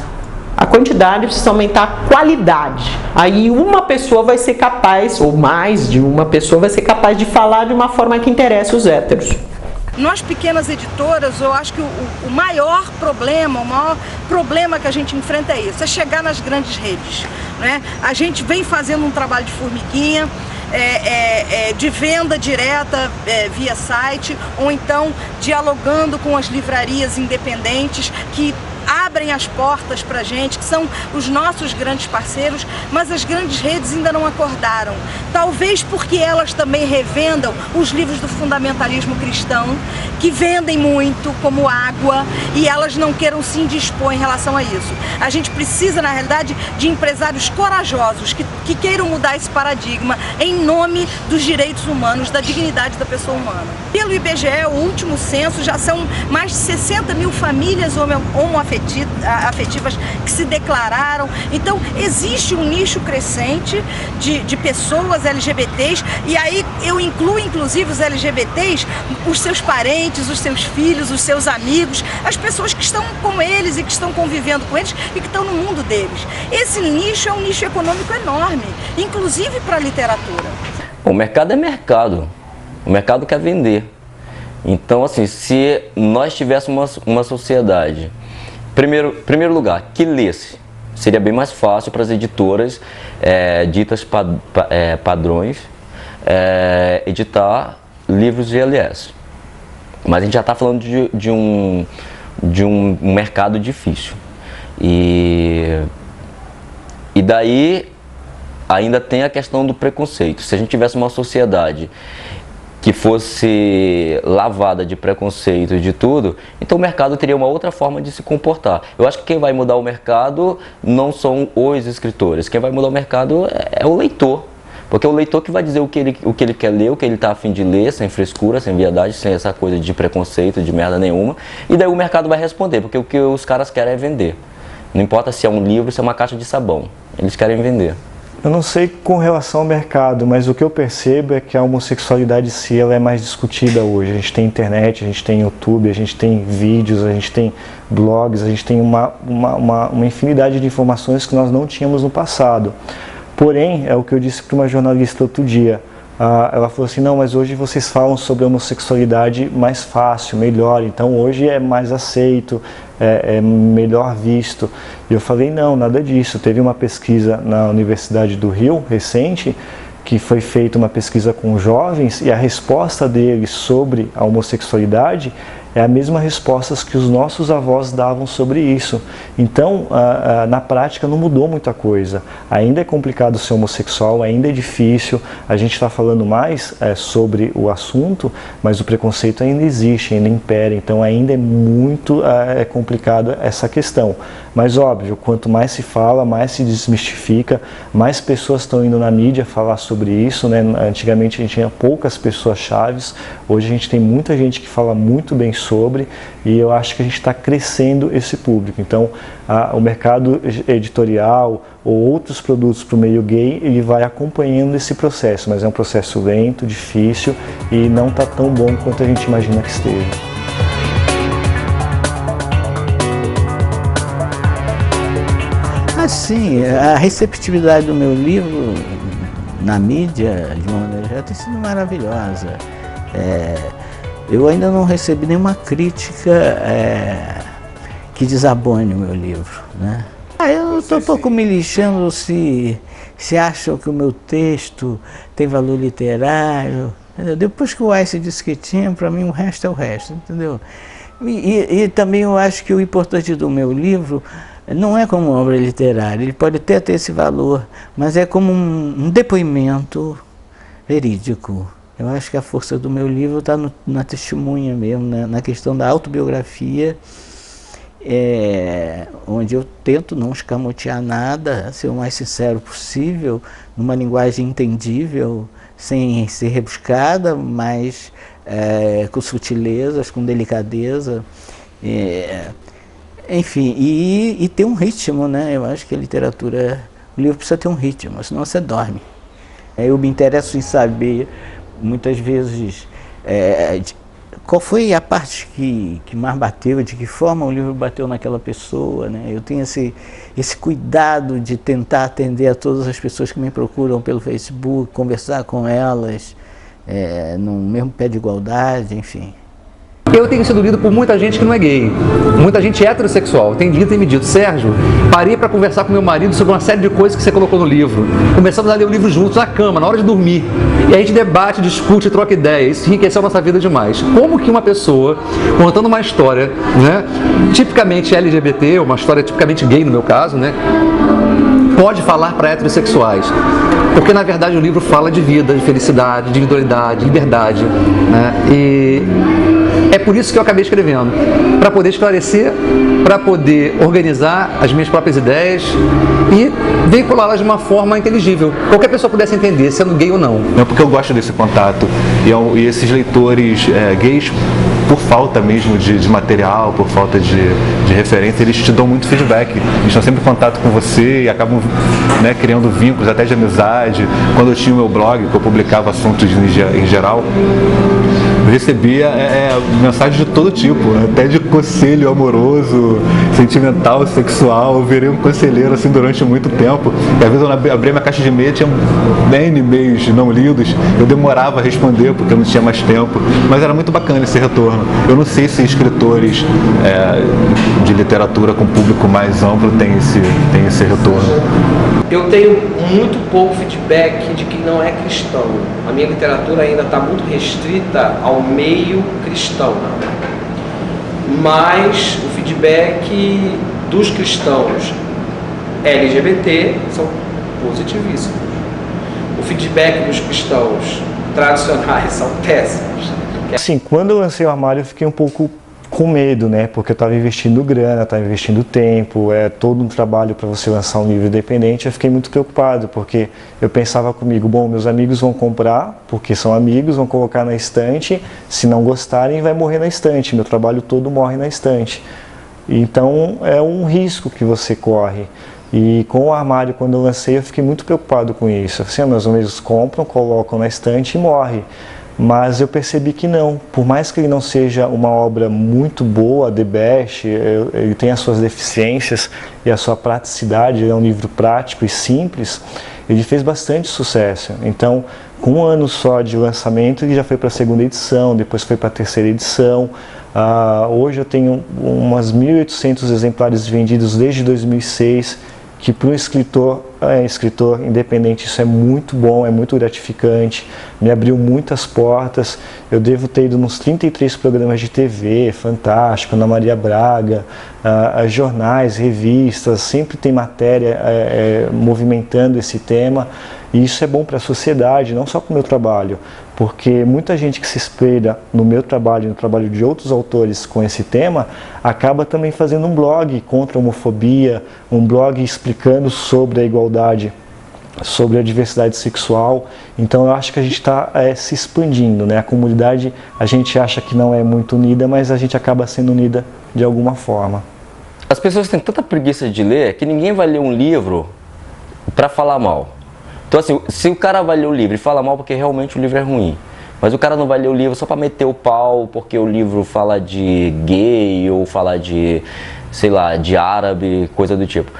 a quantidade, precisa aumentar a qualidade. Aí uma pessoa vai ser capaz, ou mais de uma pessoa, vai ser capaz de falar de uma forma que interesse os héteros. Nós pequenas editoras, eu acho que o maior problema que a gente enfrenta é isso, é chegar nas grandes redes, né? A gente vem fazendo um trabalho de formiguinha, de venda direta via site, ou então dialogando com as livrarias independentes que abrem as portas para a gente, que são os nossos grandes parceiros, mas as grandes redes ainda não acordaram. Talvez porque elas também revendam os livros do fundamentalismo cristão, que vendem muito, como água, e elas não queiram se indispor em relação a isso. A gente precisa, na realidade, de empresários corajosos, que queiram mudar esse paradigma em nome dos direitos humanos, da dignidade da pessoa humana. Pelo IBGE, o último censo, já são mais de 60 mil famílias homoafetivas que se declararam. Então existe um nicho crescente de pessoas LGBTs, e aí eu incluo inclusive os LGBTs, os seus parentes, os seus filhos, os seus amigos, as pessoas que estão com eles e que estão convivendo com eles e que estão no mundo deles. Esse nicho é um nicho econômico enorme, inclusive para a literatura. O mercado é mercado, o mercado quer vender. Então, assim, se nós tivéssemos uma sociedade, primeiro lugar, que lesse, seria bem mais fácil para as editoras ditas padrões editar livros de GLS. Mas a gente já está falando de um mercado difícil. E daí ainda tem a questão do preconceito. Se a gente tivesse uma sociedade que fosse lavada de preconceito e de tudo, então o mercado teria uma outra forma de se comportar. Eu acho que quem vai mudar o mercado não são os escritores, quem vai mudar o mercado é o leitor, porque é o leitor que vai dizer o que ele quer ler, o que ele está a fim de ler, sem frescura, sem viadagem, sem essa coisa de preconceito, de merda nenhuma, e daí o mercado vai responder, porque o que os caras querem é vender. Não importa se é um livro, se é uma caixa de sabão, eles querem vender. Eu não sei com relação ao mercado, mas o que eu percebo é que a homossexualidade em si ela é mais discutida hoje. A gente tem internet, a gente tem YouTube, a gente tem vídeos, a gente tem blogs, a gente tem uma infinidade de informações que nós não tínhamos no passado. Porém, é o que eu disse para uma jornalista outro dia. Ela falou assim, não, mas hoje vocês falam sobre a homossexualidade mais fácil, melhor, então hoje é mais aceito, é melhor visto. E eu falei, não, nada disso. Teve uma pesquisa na Universidade do Rio, recente, que foi feita uma pesquisa com jovens, e a resposta deles sobre a homossexualidade é a mesma resposta que os nossos avós davam sobre isso. Então, na prática não mudou muita coisa. Ainda é complicado ser homossexual, ainda é difícil, a gente está falando mais sobre o assunto, mas o preconceito ainda existe, ainda impera, então ainda é muito complicado essa questão. Mas óbvio, quanto mais se fala, mais se desmistifica, mais pessoas estão indo na mídia falar sobre isso, né? Antigamente a gente tinha poucas pessoas chaves, hoje a gente tem muita gente que fala muito bem sobre, e eu acho que a gente está crescendo esse público. Então o mercado editorial ou outros produtos para o meio gay, ele vai acompanhando esse processo, mas é um processo lento, difícil e não está tão bom quanto a gente imagina que esteja. Sim, a receptividade do meu livro na mídia, de uma maneira geral, tem sido maravilhosa. Eu ainda não recebi nenhuma crítica que desabone o meu livro, né? Eu estou um pouco me lixando se se acham que o meu texto tem valor literário. Entendeu? Depois que o Weiss disse que tinha, para mim o resto é o resto, entendeu? E também eu acho que o importante do meu livro não é como obra literária, ele pode até ter esse valor, mas é como um depoimento verídico. Eu acho que a força do meu livro está na testemunha mesmo, na questão da autobiografia, onde eu tento não escamotear nada, ser o mais sincero possível, numa linguagem entendível, sem ser rebuscada, mas com sutilezas, com delicadeza, enfim, e ter um ritmo, né? Eu acho que a literatura, o livro precisa ter um ritmo, senão você dorme. Eu me interesso em saber, muitas vezes, qual foi a parte que mais bateu, de que forma o livro bateu naquela pessoa, né? Eu tenho esse cuidado de tentar atender a todas as pessoas que me procuram pelo Facebook, conversar com elas, no mesmo pé de igualdade, enfim. Eu tenho sido lido por muita gente que não é gay, muita gente heterossexual. Tem dito e me dito: Sérgio, parei para conversar com meu marido sobre uma série de coisas que você colocou no livro. Começamos a ler o livro juntos, na cama, na hora de dormir. E a gente debate, discute, troca ideias. Isso enriqueceu a nossa vida demais. Como que uma pessoa, contando uma história, né, tipicamente LGBT, uma história tipicamente gay no meu caso, né, pode falar para heterossexuais? Porque, na verdade, o livro fala de vida, de felicidade, de individualidade, de liberdade, né? E é por isso que eu acabei escrevendo, para poder esclarecer, para poder organizar as minhas próprias ideias e veiculá-las de uma forma inteligível. Qualquer pessoa pudesse entender, sendo gay ou não. É porque eu gosto desse contato. E esses leitores gays, por falta mesmo de material, por falta de referência, eles te dão muito feedback. Eles estão sempre em contato com você e acabam, né, criando vínculos até de amizade. Quando eu tinha o meu blog, que eu publicava assuntos em geral, eu recebia mensagens de todo tipo, até de conselho amoroso, sentimental, sexual. Eu virei um conselheiro assim durante muito tempo. E às vezes eu abria minha caixa de e-mail, tinha N e-mails não lidos, eu demorava a responder porque eu não tinha mais tempo, mas era muito bacana esse retorno. Eu não sei se escritores de literatura com público mais amplo têm esse retorno. Eu tenho muito pouco feedback de quem não é cristão. A minha literatura ainda está muito restrita ao meio cristão. Mas o feedback dos cristãos LGBT são positivíssimos. O feedback dos cristãos tradicionais são péssimos. Assim, quando eu lancei o Armário, eu fiquei um pouco com medo, né? Porque eu estava investindo grana, estava investindo tempo, todo um trabalho para você lançar um livro independente. Eu fiquei muito preocupado, porque eu pensava comigo: bom, meus amigos vão comprar, porque são amigos, vão colocar na estante, se não gostarem vai morrer na estante, meu trabalho todo morre na estante. Então é um risco que você corre. E com o Armário, quando eu lancei, eu fiquei muito preocupado com isso. Assim, meus amigos compram, colocam na estante e morre. Mas eu percebi que não, por mais que ele não seja uma obra muito boa, the best, ele tem as suas deficiências e a sua praticidade, ele é um livro prático e simples, ele fez bastante sucesso. Então, com um ano só de lançamento, ele já foi para a segunda edição, depois foi para a terceira edição. Hoje eu tenho umas 1.800 exemplares vendidos desde 2006, que para um escritor independente isso é muito bom, é muito gratificante, me abriu muitas portas. Eu devo ter ido nos 33 programas de TV, Fantástico, Ana Maria Braga, jornais, revistas, sempre tem matéria movimentando esse tema, e isso é bom para a sociedade, não só para o meu trabalho, porque muita gente que se espelha no meu trabalho e no trabalho de outros autores com esse tema, acaba também fazendo um blog contra a homofobia, um blog explicando sobre a igualdade, sobre a diversidade sexual. Então eu acho que a gente está se expandindo, né? A comunidade, a gente acha que não é muito unida, mas a gente acaba sendo unida de alguma forma. As pessoas têm tanta preguiça de ler que ninguém vai ler um livro para falar mal. Então assim, se o cara vai ler o livro e fala mal porque realmente o livro é ruim, mas o cara não vai ler o livro só para meter o pau porque o livro fala de gay ou fala de, sei lá, de árabe, coisa do tipo.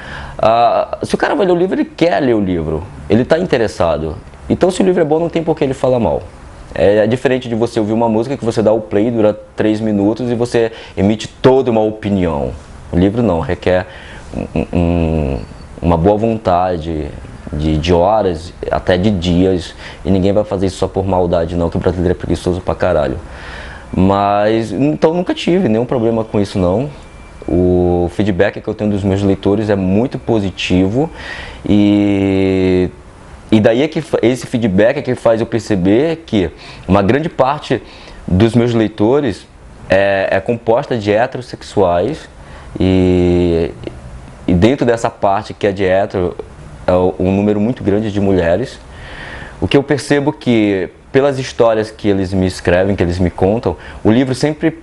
Se o cara vai ler o livro, ele quer ler o livro, ele está interessado. Então se o livro é bom, não tem por que ele falar mal. É diferente de você ouvir uma música que você dá o play, dura 3 minutos e você emite toda uma opinião. O livro não, requer uma boa vontade, de horas, até de dias, e ninguém vai fazer isso só por maldade não, que o brasileiro é preguiçoso pra caralho. Mas, então nunca tive nenhum problema com isso não. O feedback que eu tenho dos meus leitores é muito positivo e daí é que esse feedback é que faz eu perceber que uma grande parte dos meus leitores é composta de heterossexuais e dentro dessa parte que é de hétero é um número muito grande de mulheres. O que eu percebo que pelas histórias que eles me escrevem, que eles me contam, o livro sempre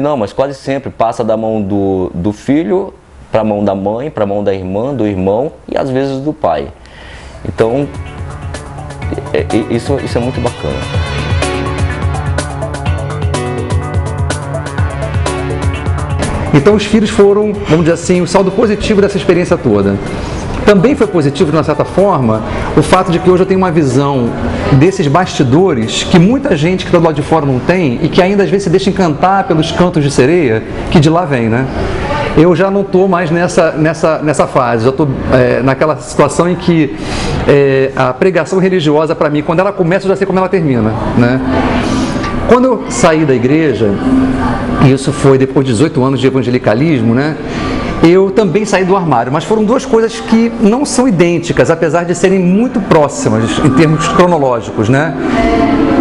não, mas quase sempre passa da mão do filho para a mão da mãe, para a mão da irmã, do irmão e às vezes do pai. Então, isso é muito bacana. Então os filhos foram, vamos dizer assim, o saldo positivo dessa experiência toda. Também foi positivo, de uma certa forma, o fato de que hoje eu tenho uma visão desses bastidores que muita gente que está do lado de fora não tem e que ainda às vezes se deixa encantar pelos cantos de sereia que de lá vem, né? Eu já não estou mais nessa fase, já estou naquela situação em que a pregação religiosa, para mim, quando ela começa, eu já sei como ela termina, né? Quando eu saí da igreja, e isso foi depois de 18 anos de evangelicalismo, né? Eu também saí do armário, mas foram duas coisas que não são idênticas, apesar de serem muito próximas em termos cronológicos, né?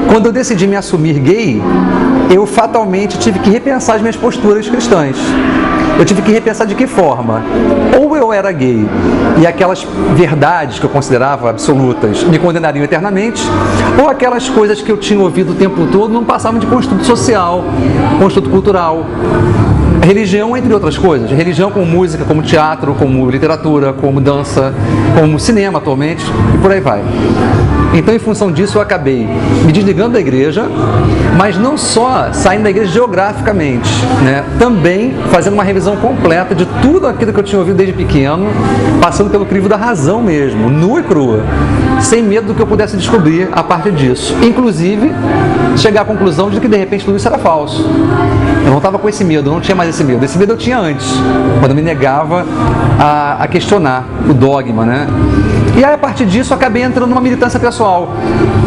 Quando eu decidi me assumir gay, eu fatalmente tive que repensar as minhas posturas cristãs. Eu tive que repensar de que forma. Ou eu era gay e aquelas verdades que eu considerava absolutas me condenariam eternamente, ou aquelas coisas que eu tinha ouvido o tempo todo não passavam de construto social, construto cultural. Religião, entre outras coisas. Religião como música, como teatro, como literatura, como dança, como cinema atualmente, e por aí vai. Então, em função disso, eu acabei me desligando da igreja, mas não só saindo da igreja geograficamente, né? Também fazendo uma revisão completa de tudo aquilo que eu tinha ouvido desde pequeno, passando pelo crivo da razão mesmo, nua e crua, sem medo do que eu pudesse descobrir a partir disso. Inclusive, chegar à conclusão de que, de repente, tudo isso era falso. Eu não estava com esse medo, eu não tinha mais esse medo. Esse medo eu tinha antes, quando eu me negava a questionar o dogma, né? E aí, a partir disso, eu acabei entrando numa militância pessoal,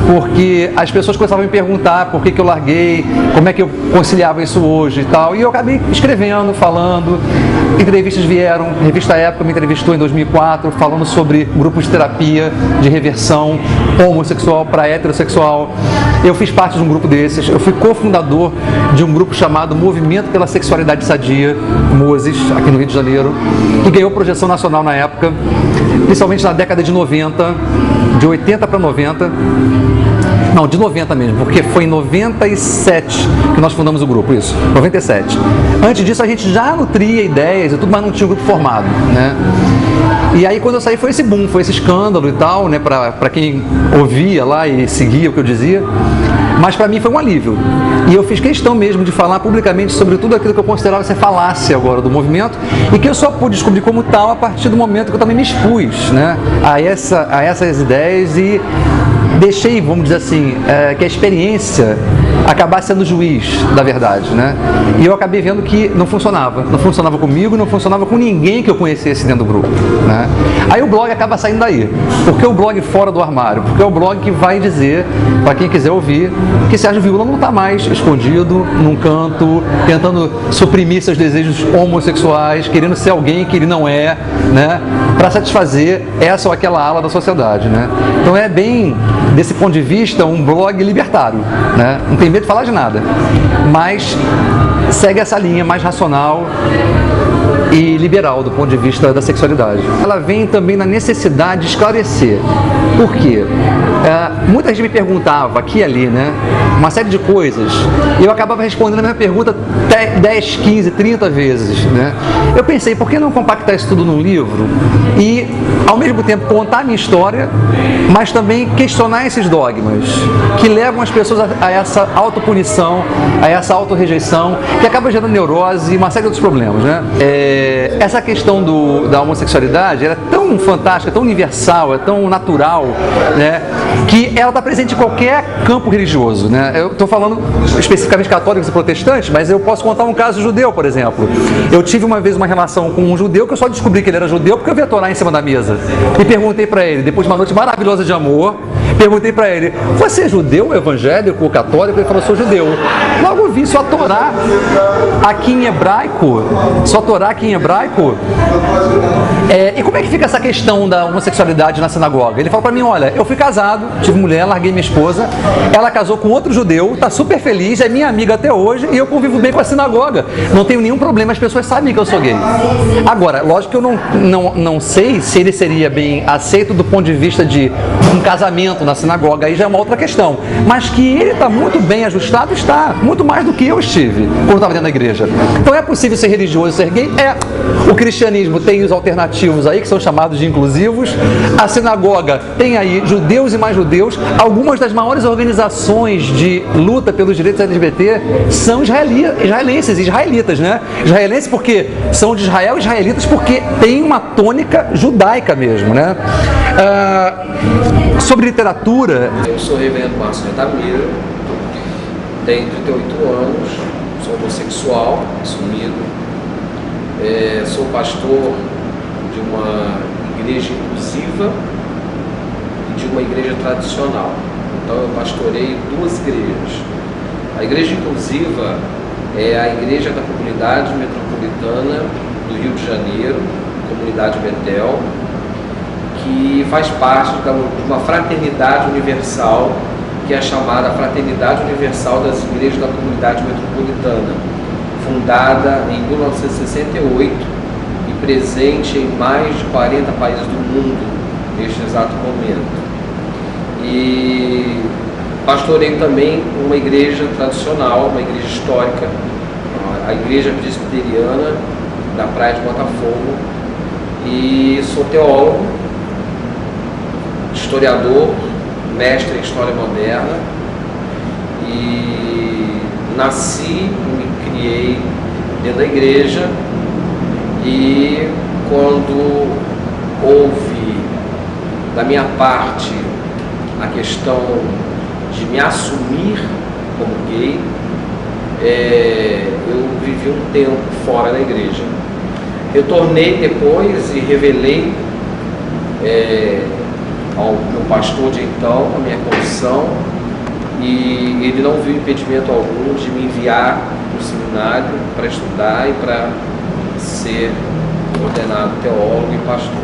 porque as pessoas começavam a me perguntar por que eu larguei, como é que eu conciliava isso hoje e tal, e eu acabei escrevendo, falando, entrevistas vieram, a revista Época me entrevistou em 2004, falando sobre grupos de terapia de reversão homossexual para heterossexual. Eu fiz parte de um grupo desses, eu fui cofundador de um grupo chamado Movimento pela Sexualidade Sadia, MOSES, aqui no Rio de Janeiro, que ganhou projeção nacional na época, principalmente na década de 90, de 80 para 90, não, de 90 mesmo, porque foi em 97 que nós fundamos o grupo, isso, 97. Antes disso a gente já nutria ideias e tudo, mas não tinha o grupo formado, né? E aí quando eu saí foi esse boom, foi esse escândalo e tal, né, para quem ouvia lá e seguia o que eu dizia, mas para mim foi um alívio. E eu fiz questão mesmo de falar publicamente sobre tudo aquilo que eu considerava ser falácia agora do movimento e que eu só pude descobrir como tal a partir do momento que eu também me expus, né, a essas ideias e deixei, vamos dizer assim, que a experiência acabasse sendo juiz da verdade, né? E eu acabei vendo que não funcionava comigo, não funcionava com ninguém que eu conhecesse dentro do grupo, né? Aí o blog acaba saindo daí. Por que o blog fora do armário? Porque é o blog que vai dizer, para quem quiser ouvir, que Sérgio Viúla não está mais escondido num canto, tentando suprimir seus desejos homossexuais, querendo ser alguém que ele não é, né? Para satisfazer essa ou aquela ala da sociedade, né? Então é bem, desse ponto de vista, um blog libertário, né? Não tem medo de falar de nada, mas segue essa linha mais racional e liberal do ponto de vista da sexualidade. Ela vem também na necessidade de esclarecer. Por quê? Muita gente me perguntava aqui e ali, né, uma série de coisas, e eu acabava respondendo a mesma pergunta 10, 15, 30 vezes, né? Eu pensei, por que não compactar isso tudo num livro e, ao mesmo tempo, contar a minha história, mas também questionar esses dogmas que levam as pessoas a essa autopunição, a essa autorrejeição, que acaba gerando neurose e uma série de outros problemas, né? Essa questão da homossexualidade era tão tão fantástica, tão universal, é tão natural, né, que ela está presente em qualquer campo religioso, né? Eu estou falando especificamente católicos e protestantes, mas eu posso contar um caso judeu, por exemplo. Eu tive uma vez uma relação com um judeu que eu só descobri que ele era judeu porque eu vi a Torá em cima da mesa. E perguntei para ele, depois de uma noite maravilhosa de amor, perguntei para ele: você é judeu, evangélico ou católico? Ele falou: sou judeu. Logo vi sua Torá aqui em hebraico. Sua Torá aqui em hebraico. E como é que fica essa questão da homossexualidade na sinagoga? Ele falou para mim: olha, eu fui casado, tive mulher, larguei minha esposa, ela casou com outro judeu, está super feliz, é minha amiga até hoje e eu convivo bem com a sinagoga. Não tenho nenhum problema, as pessoas sabem que eu sou gay. Agora, lógico que eu não sei se ele seria bem aceito do ponto de vista de um casamento na sinagoga, aí já é uma outra questão. Mas que ele está muito bem ajustado, está. Muito mais do que eu estive quando estava dentro da igreja. Então é possível ser religioso e ser gay? É. O cristianismo tem os alternativos aí, que são chamados de inclusivos. A sinagoga tem aí judeus e mais judeus. Algumas das maiores organizações de luta pelos direitos LGBT são israelitas, né? Israelenses porque são de Israel, israelitas porque tem uma tônica judaica mesmo, né? Sobre literatura... Eu sou reverendo Márcio Retamiro, tenho 38 anos, sou homossexual, assumido, sou pastor de uma igreja inclusiva e de uma igreja tradicional. Então eu pastorei duas igrejas. A igreja inclusiva é a igreja da comunidade metropolitana do Rio de Janeiro, comunidade Betel, que faz parte de uma fraternidade universal, que é a chamada Fraternidade Universal das Igrejas da Comunidade Metropolitana, fundada em 1968 e presente em mais de 40 países do mundo neste exato momento. E pastorei também uma igreja tradicional, uma igreja histórica, a Igreja Presbiteriana da Praia de Botafogo, e sou teólogo, historiador, mestre em História Moderna, e nasci e me criei dentro da igreja, e quando houve da minha parte a questão de me assumir como gay, eu vivi um tempo fora da igreja. Retornei depois e revelei ao meu pastor de então a minha condição, e ele não viu impedimento algum de me enviar para o seminário para estudar e para ser ordenado teólogo e pastor.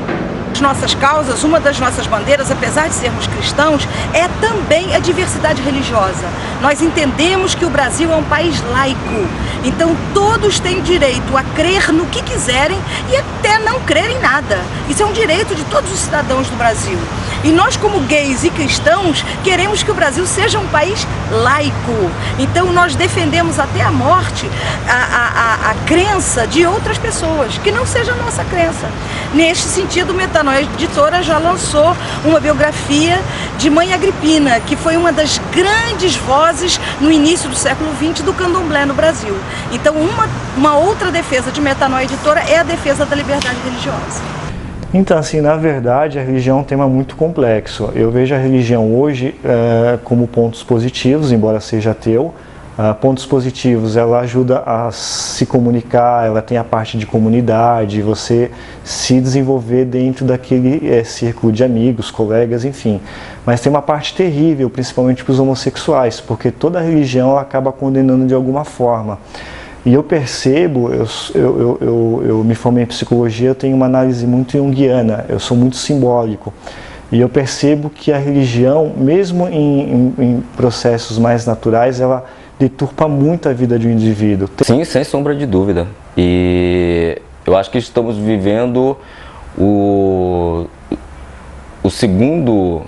Nossas causas, uma das nossas bandeiras, apesar de sermos cristãos, é também a diversidade religiosa. Nós entendemos que o Brasil é um país laico, então todos têm direito a crer no que quiserem e até não crer em nada. Isso é um direito de todos os cidadãos do Brasil. E nós, como gays e cristãos, queremos que o Brasil seja um país laico. Então nós defendemos até a morte a crença de outras pessoas, que não seja a nossa crença. Neste sentido, Metanoia Editora já lançou uma biografia de Mãe Agripina, que foi uma das grandes vozes no início do século XX do candomblé no Brasil. Então uma outra defesa de Metanoia Editora é a defesa da liberdade religiosa. Então, assim, na verdade, a religião é um tema muito complexo. Eu vejo a religião hoje como pontos positivos, embora seja ateu. Pontos positivos, ela ajuda a se comunicar, ela tem a parte de comunidade, você se desenvolver dentro daquele círculo de amigos, colegas, enfim. Mas tem uma parte terrível, principalmente para os homossexuais, porque toda religião ela acaba condenando de alguma forma. E eu percebo, eu me formei em psicologia, eu tenho uma análise muito junguiana, eu sou muito simbólico. E eu percebo que a religião, mesmo em processos mais naturais, ela deturpa muito a vida de um indivíduo. Sim, sem sombra de dúvida. E eu acho que estamos vivendo o segundo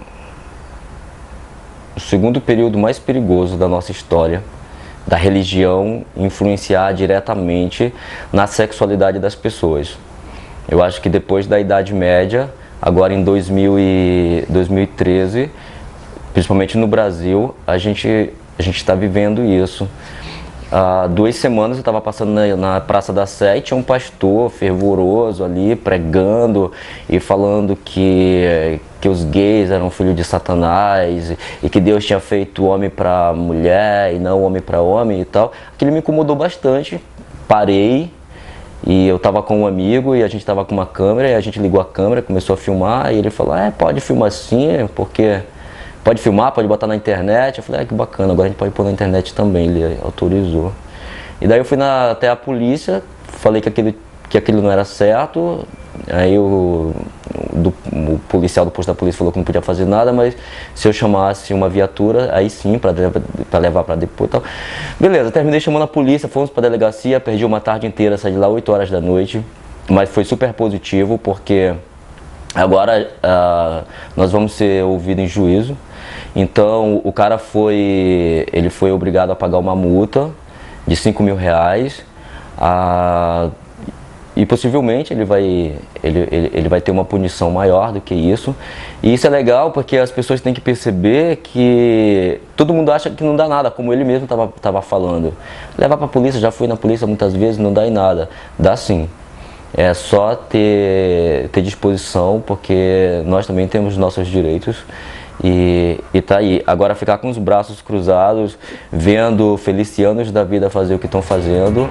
período mais perigoso da nossa história, da religião influenciar diretamente na sexualidade das pessoas. Eu acho que depois da Idade Média, agora em 2013, principalmente no Brasil, a gente está vivendo isso. há 2 semanas eu estava passando na Praça da Sé e tinha um pastor fervoroso ali pregando e falando que os gays eram filhos de Satanás e que Deus tinha feito o homem para mulher e não o homem para homem e tal. Aquilo me incomodou bastante. Parei e eu estava com um amigo e a gente estava com uma câmera e a gente ligou a câmera, começou a filmar e ele falou, pode filmar sim, porque pode filmar, pode botar na internet. Eu falei, que bacana, agora a gente pode pôr na internet também, ele autorizou. E daí eu fui até a polícia, falei que aquilo não era certo. Aí o policial do posto da polícia falou que não podia fazer nada, mas se eu chamasse uma viatura, aí sim, para levar para depor e tal. Beleza, terminei chamando a polícia, fomos para a delegacia, perdi uma tarde inteira, saí de lá 8 horas da noite, mas foi super positivo, porque agora nós vamos ser ouvidos em juízo. Então o cara foi obrigado a pagar uma multa de R$5.000, e possivelmente ele vai ter uma punição maior do que isso. E isso é legal porque as pessoas têm que perceber que todo mundo acha que não dá nada, como ele mesmo estava falando. Levar para a polícia, já fui na polícia muitas vezes, não dá em nada. Dá sim. É só ter disposição, porque nós também temos nossos direitos. E tá aí. Agora ficar com os braços cruzados, vendo felicianos da vida fazer o que estão fazendo,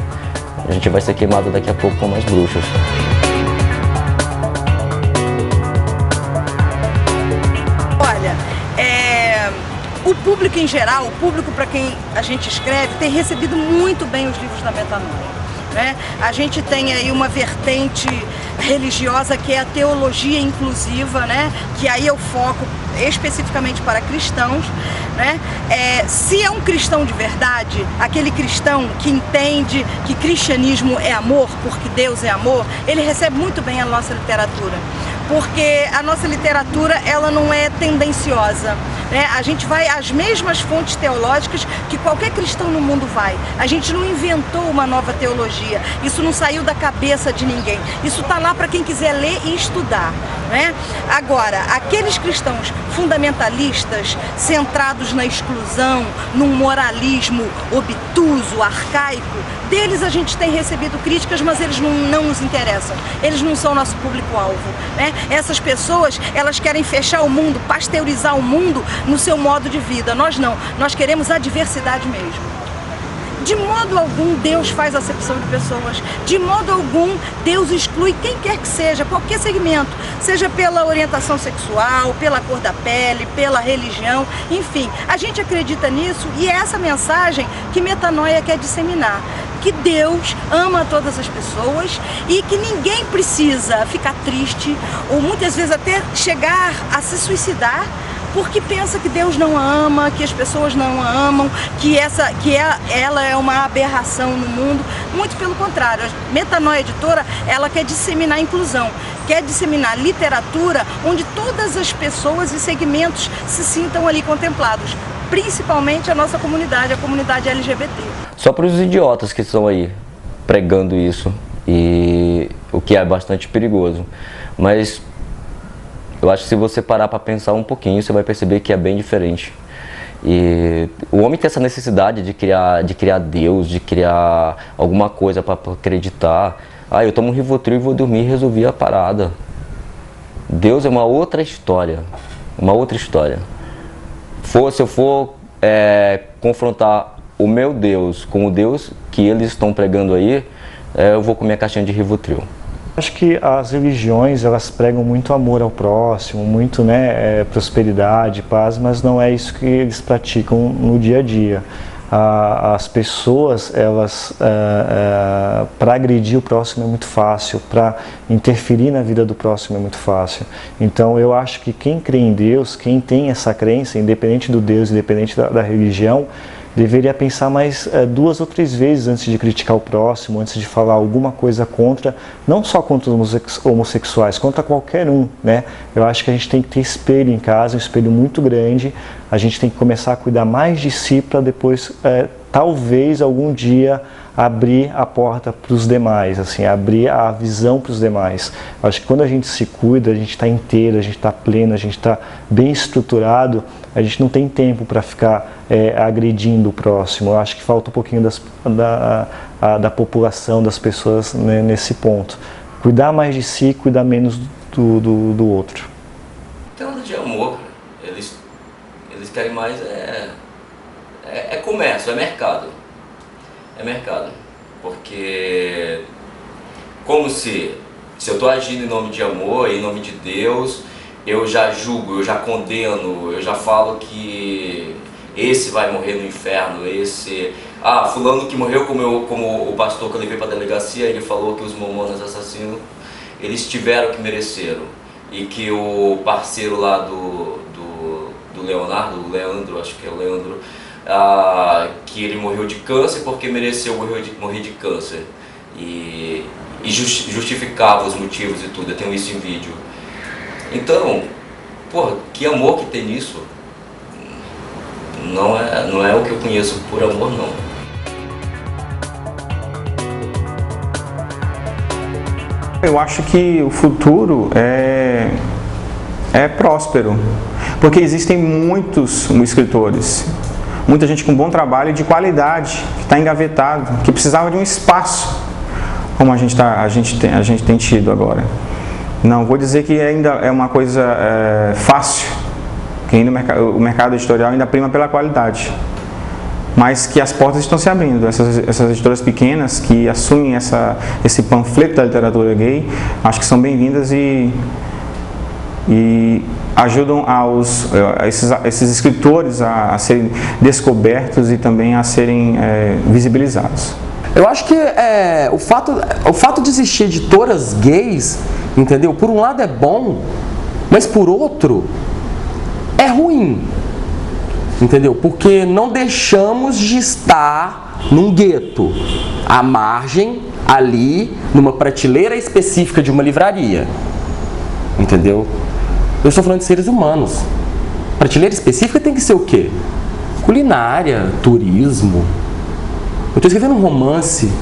a gente vai ser queimado daqui a pouco com mais bruxas. Olha, o público em geral, o público para quem a gente escreve, tem recebido muito bem os livros da Metanoia, né? A gente tem aí uma vertente religiosa que é a teologia inclusiva, né? Que aí eu foco especificamente para cristãos, né? Se é um cristão de verdade, aquele cristão que entende que cristianismo é amor, porque Deus é amor, ele recebe muito bem a nossa literatura, porque a nossa literatura ela não é tendenciosa, né? A gente vai às mesmas fontes teológicas que qualquer cristão no mundo vai. A gente não inventou uma nova teologia, isso não saiu da cabeça de ninguém, isso está lá para quem quiser ler e estudar, né? Agora, aqueles cristãos fundamentalistas, centrados na exclusão, num moralismo obtuso, arcaico, deles a gente tem recebido críticas, mas eles não nos interessam, eles não são nosso público-alvo, né? Essas pessoas, elas querem fechar o mundo, pasteurizar o mundo no seu modo de vida. Nós não, nós queremos a diversidade mesmo. De modo algum Deus faz acepção de pessoas, de modo algum Deus exclui quem quer que seja, qualquer segmento, seja pela orientação sexual, pela cor da pele, pela religião, enfim, a gente acredita nisso e é essa mensagem que Metanoia quer disseminar, que Deus ama todas as pessoas e que ninguém precisa ficar triste ou muitas vezes até chegar a se suicidar porque pensa que Deus não a ama, que as pessoas não a amam, que ela é uma aberração no mundo. Muito pelo contrário, a Metanoia Editora, ela quer disseminar a inclusão, quer disseminar literatura onde todas as pessoas e segmentos se sintam ali contemplados, principalmente a nossa comunidade, a comunidade LGBT. Só para os idiotas que estão aí pregando isso, e o que é bastante perigoso, mas eu acho que se você parar para pensar um pouquinho, você vai perceber que é bem diferente. E o homem tem essa necessidade de criar Deus, de criar alguma coisa para acreditar. Eu tomo um Rivotril e vou dormir e resolvi a parada. Deus é uma outra história, uma outra história. Se eu for confrontar o meu Deus com o Deus que eles estão pregando aí, eu vou comer a caixinha de Rivotril. Acho que as religiões, elas pregam muito amor ao próximo, muito prosperidade, paz, mas não é isso que eles praticam no dia a dia. As pessoas, elas, para agredir o próximo é muito fácil, para interferir na vida do próximo é muito fácil. Então eu acho que quem crê em Deus, quem tem essa crença, independente do Deus, independente da religião, deveria pensar mais 2 ou 3 vezes antes de criticar o próximo, antes de falar alguma coisa contra, não só contra os homossexuais, contra qualquer um, né? Eu acho que a gente tem que ter espelho em casa, um espelho muito grande, a gente tem que começar a cuidar mais de si para depois talvez algum dia abrir a porta para os demais, assim, abrir a visão para os demais. Eu acho que quando a gente se cuida, a gente está inteiro, a gente está pleno, a gente está bem estruturado, a gente não tem tempo para ficar agredindo o próximo. Eu acho que falta um pouquinho da população, das pessoas, né, nesse ponto. Cuidar mais de si, cuidar menos do outro. Tem nada de amor, eles querem mais comércio, é mercado. É mercado, porque como se eu estou agindo em nome de amor, em nome de Deus, eu já julgo, eu já condeno, eu já falo que esse vai morrer no inferno, fulano que morreu como o pastor que eu levei para a delegacia, ele falou que os mormonos assassinos, eles tiveram o que mereceram, e que o parceiro lá do Leandro, acho que é o Leandro, que ele morreu de câncer porque mereceu morrer de câncer, e justificava os motivos e tudo. Eu tenho isso em vídeo. Então, porra, que amor que tem nisso? Não é o que eu conheço por amor, não. Eu acho que o futuro é próspero, porque existem muitos escritores, muita gente com bom trabalho e de qualidade, que está engavetado, que precisava de um espaço, como a gente tem tido agora. Não vou dizer que ainda é uma coisa fácil, que ainda o mercado editorial ainda prima pela qualidade, mas que as portas estão se abrindo. Essas editoras pequenas que assumem esse panfleto da literatura gay, acho que são bem-vindas e ajudam esses escritores a serem descobertos e também a serem visibilizados. Eu acho que o fato de existir editoras gays, entendeu? Por um lado é bom, mas por outro é ruim, entendeu? Porque não deixamos de estar num gueto, à margem, ali, numa prateleira específica de uma livraria, entendeu? Eu estou falando de seres humanos. Prateleira específica tem que ser o quê? Culinária, turismo. Eu estou escrevendo um romance.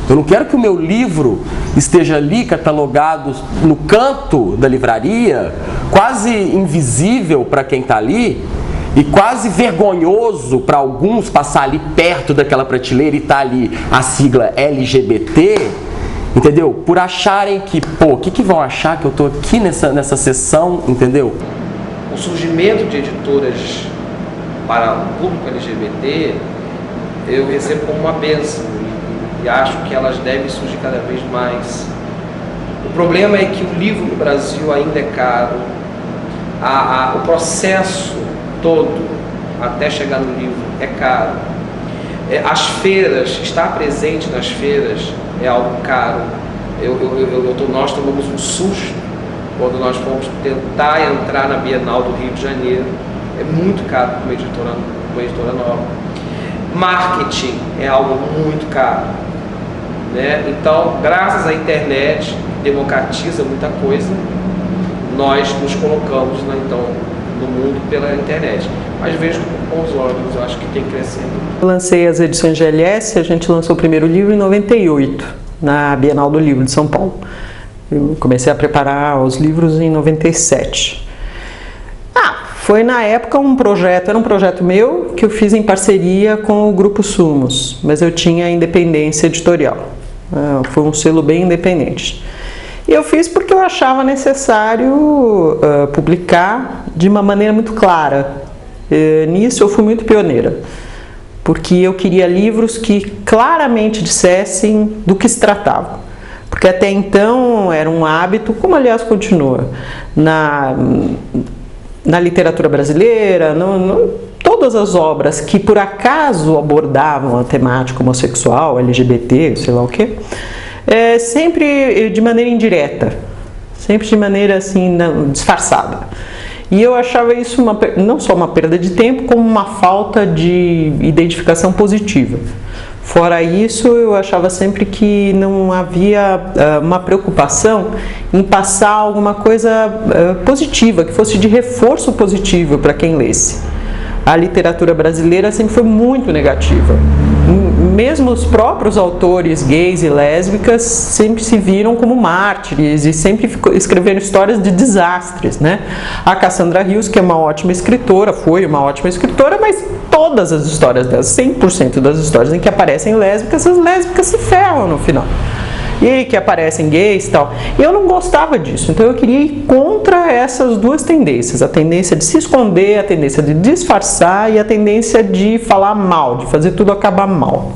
Eu não quero que o meu livro esteja ali catalogado no canto da livraria, quase invisível para quem está ali, e quase vergonhoso para alguns passar ali perto daquela prateleira e tá ali a sigla LGBT, entendeu? Por acharem que, o que vão achar que eu estou aqui nessa sessão, entendeu? O surgimento de editoras para o público LGBT, eu recebo como uma bênção e acho que elas devem surgir cada vez mais. O problema é que o livro no Brasil ainda é caro, o processo todo até chegar no livro é caro. As feiras, estar presente nas feiras é algo caro. Nós tomamos um susto quando nós fomos tentar entrar na Bienal do Rio de Janeiro. É muito caro para uma editora nova. Marketing é algo muito caro, né? Então, graças à internet, democratiza muita coisa, nós nos colocamos, né, então, no mundo pela internet. Mas vejo com bons olhos, eu acho que tem crescendo. Eu lancei as edições GLS, a gente lançou o primeiro livro em 98, na Bienal do Livro de São Paulo. Eu comecei a preparar os livros em 97. Foi na época era um projeto meu que eu fiz em parceria com o Grupo Sumos, mas eu tinha independência editorial, foi um selo bem independente. E eu fiz porque eu achava necessário publicar de uma maneira muito clara. Nisso eu fui muito pioneira, porque eu queria livros que claramente dissessem do que se tratava. Porque até então era um hábito, como aliás continua, na literatura brasileira, todas as obras que por acaso abordavam a temática homossexual, LGBT, sei lá o quê, sempre de maneira indireta, sempre de maneira assim, disfarçada. E eu achava isso não só uma perda de tempo, como uma falta de identificação positiva. Fora isso, eu achava sempre que não havia uma preocupação em passar alguma coisa positiva, que fosse de reforço positivo para quem lesse. a literatura brasileira sempre foi muito negativa. Mesmo os próprios autores gays e lésbicas sempre se viram como mártires e sempre escreveram histórias de desastres, né? A Cassandra Rios, que é uma ótima escritora, foi uma ótima escritora, mas todas as histórias dela, 100% das histórias em que aparecem lésbicas, as lésbicas se ferram no final. E aí que aparecem gays e tal. Eu não gostava disso, então eu queria ir contra essas duas tendências. A tendência de se esconder, a tendência de disfarçar e a tendência de falar mal, de fazer tudo acabar mal.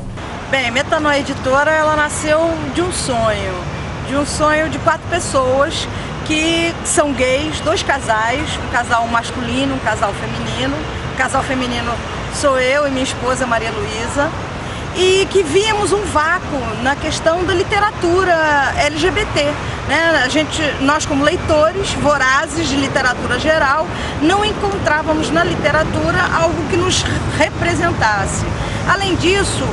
Bem, Metanoia Editora, ela nasceu de um sonho de 4 pessoas que são gays, 2 casais, um casal masculino, um casal feminino. O casal feminino sou eu e minha esposa Maria Luísa. E que víamos um vácuo na questão da literatura LGBT, né? Nós como leitores vorazes de literatura geral, não encontrávamos na literatura algo que nos representasse. Além disso,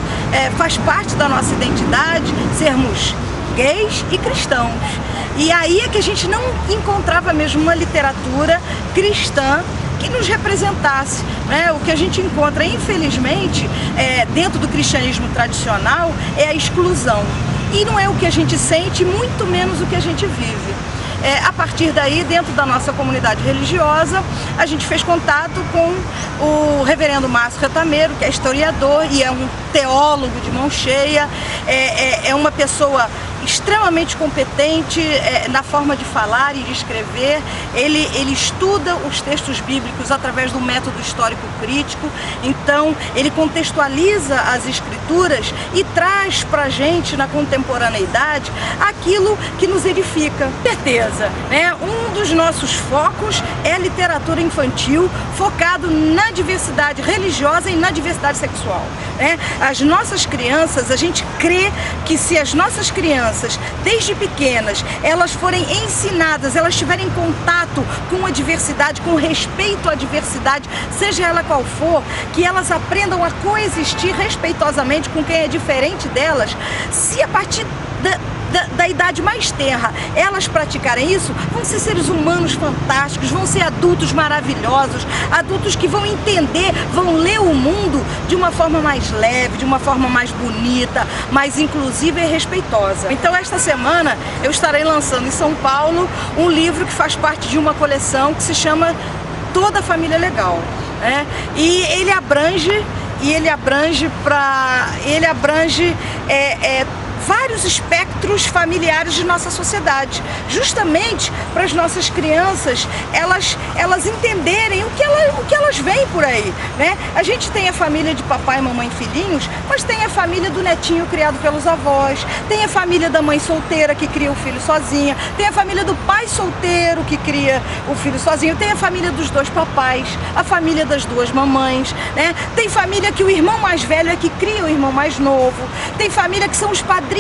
faz parte da nossa identidade sermos gays e cristãos. E aí é que a gente não encontrava mesmo uma literatura cristã que nos representasse, né? O que a gente encontra, infelizmente, dentro do cristianismo tradicional é a exclusão. E não é o que a gente sente, muito menos o que a gente vive. A partir daí, dentro da nossa comunidade religiosa, a gente fez contato com o reverendo Márcio Retameiro, que é historiador e é um teólogo de mão cheia, é uma pessoa extremamente competente na forma de falar e de escrever. Ele estuda os textos bíblicos através do método histórico crítico, então ele contextualiza as escrituras e traz pra gente na contemporaneidade aquilo que nos edifica. Certeza, né? Um dos nossos focos é a literatura infantil, focado na diversidade religiosa e na diversidade sexual, né? As nossas crianças, a gente crê que se as nossas crianças desde pequenas, elas forem ensinadas, elas tiverem contato com a diversidade, com respeito à diversidade, seja ela qual for, que elas aprendam a coexistir respeitosamente com quem é diferente delas, se a partir da idade mais tenra elas praticarem isso, vão ser seres humanos fantásticos, vão ser adultos maravilhosos, adultos que vão entender, vão ler o mundo de uma forma mais leve, de uma forma mais bonita, mais inclusiva e respeitosa. Então esta semana eu estarei lançando em São Paulo um livro que faz parte de uma coleção que se chama Toda a Família Legal, né? E ele abrange vários espectros familiares de nossa sociedade, justamente para as nossas crianças elas entenderem o que elas veem por aí, né? A gente tem a família de papai, mamãe e filhinhos, mas tem a família do netinho criado pelos avós, tem a família da mãe solteira que cria o filho sozinha, tem a família do pai solteiro que cria o filho sozinho, tem a família dos 2 papais, a família das 2 mamães, né? Tem família que o irmão mais velho é que cria o irmão mais novo, tem família que são os padrinhos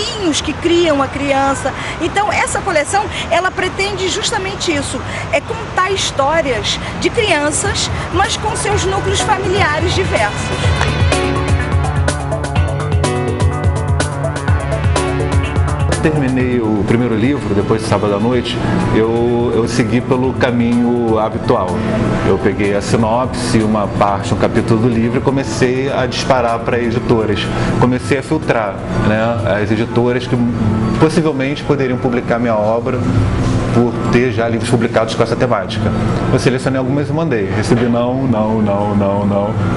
que criam a criança. Então essa coleção, ela pretende justamente isso, contar histórias de crianças, mas com seus núcleos familiares diversos. Terminei o primeiro livro, depois de sábado à noite, eu segui pelo caminho habitual. Eu peguei a sinopse, um capítulo do livro e comecei a disparar para editoras. Comecei a filtrar, né, as editoras que possivelmente poderiam publicar minha obra por ter já livros publicados com essa temática. Eu selecionei algumas e mandei. Recebi não,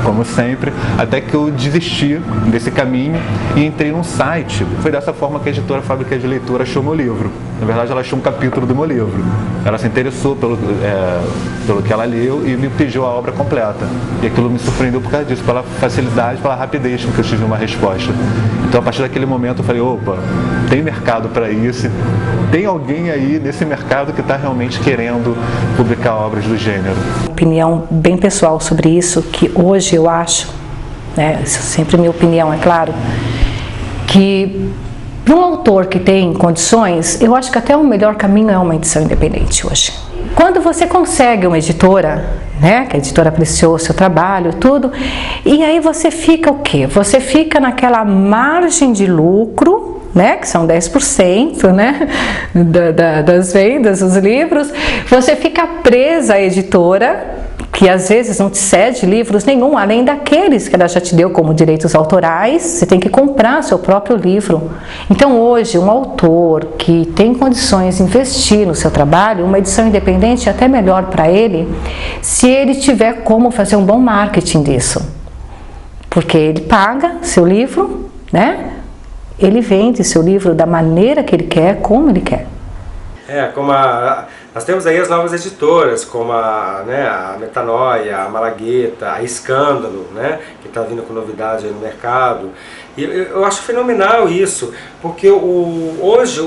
como sempre, até que eu desisti desse caminho e entrei num site. Foi dessa forma que a editora Fábrica de Leitura achou meu livro. Na verdade, ela achou um capítulo do meu livro. Ela se interessou pelo que ela leu e me pediu a obra completa. E aquilo me surpreendeu por causa disso, pela facilidade, pela rapidez com que eu tive uma resposta. Então, a partir daquele momento, eu falei, opa, tem mercado para isso, tem alguém aí nesse mercado que está realmente querendo publicar obras do gênero. Opinião bem pessoal sobre isso, que hoje eu acho, né, isso é sempre minha opinião, é claro, que para um autor que tem condições, eu acho que até o melhor caminho é uma edição independente hoje. Quando você consegue uma editora, né, que a editora apreciou o seu trabalho, tudo, e aí você fica o quê? Você fica naquela margem de lucro, né, que são 10%, né, das vendas dos livros, você fica presa à editora, que às vezes não te cede livros nenhum, além daqueles que ela já te deu como direitos autorais, você tem que comprar seu próprio livro. Então hoje, um autor que tem condições de investir no seu trabalho, uma edição independente é até melhor para ele, se ele tiver como fazer um bom marketing disso. Porque ele paga seu livro, né? Ele vende seu livro da maneira que ele quer, como ele quer. Nós temos aí as novas editoras, como a Metanoia, a Malagueta, a Escândalo, né, que está vindo com novidade aí no mercado. E eu acho fenomenal isso, porque hoje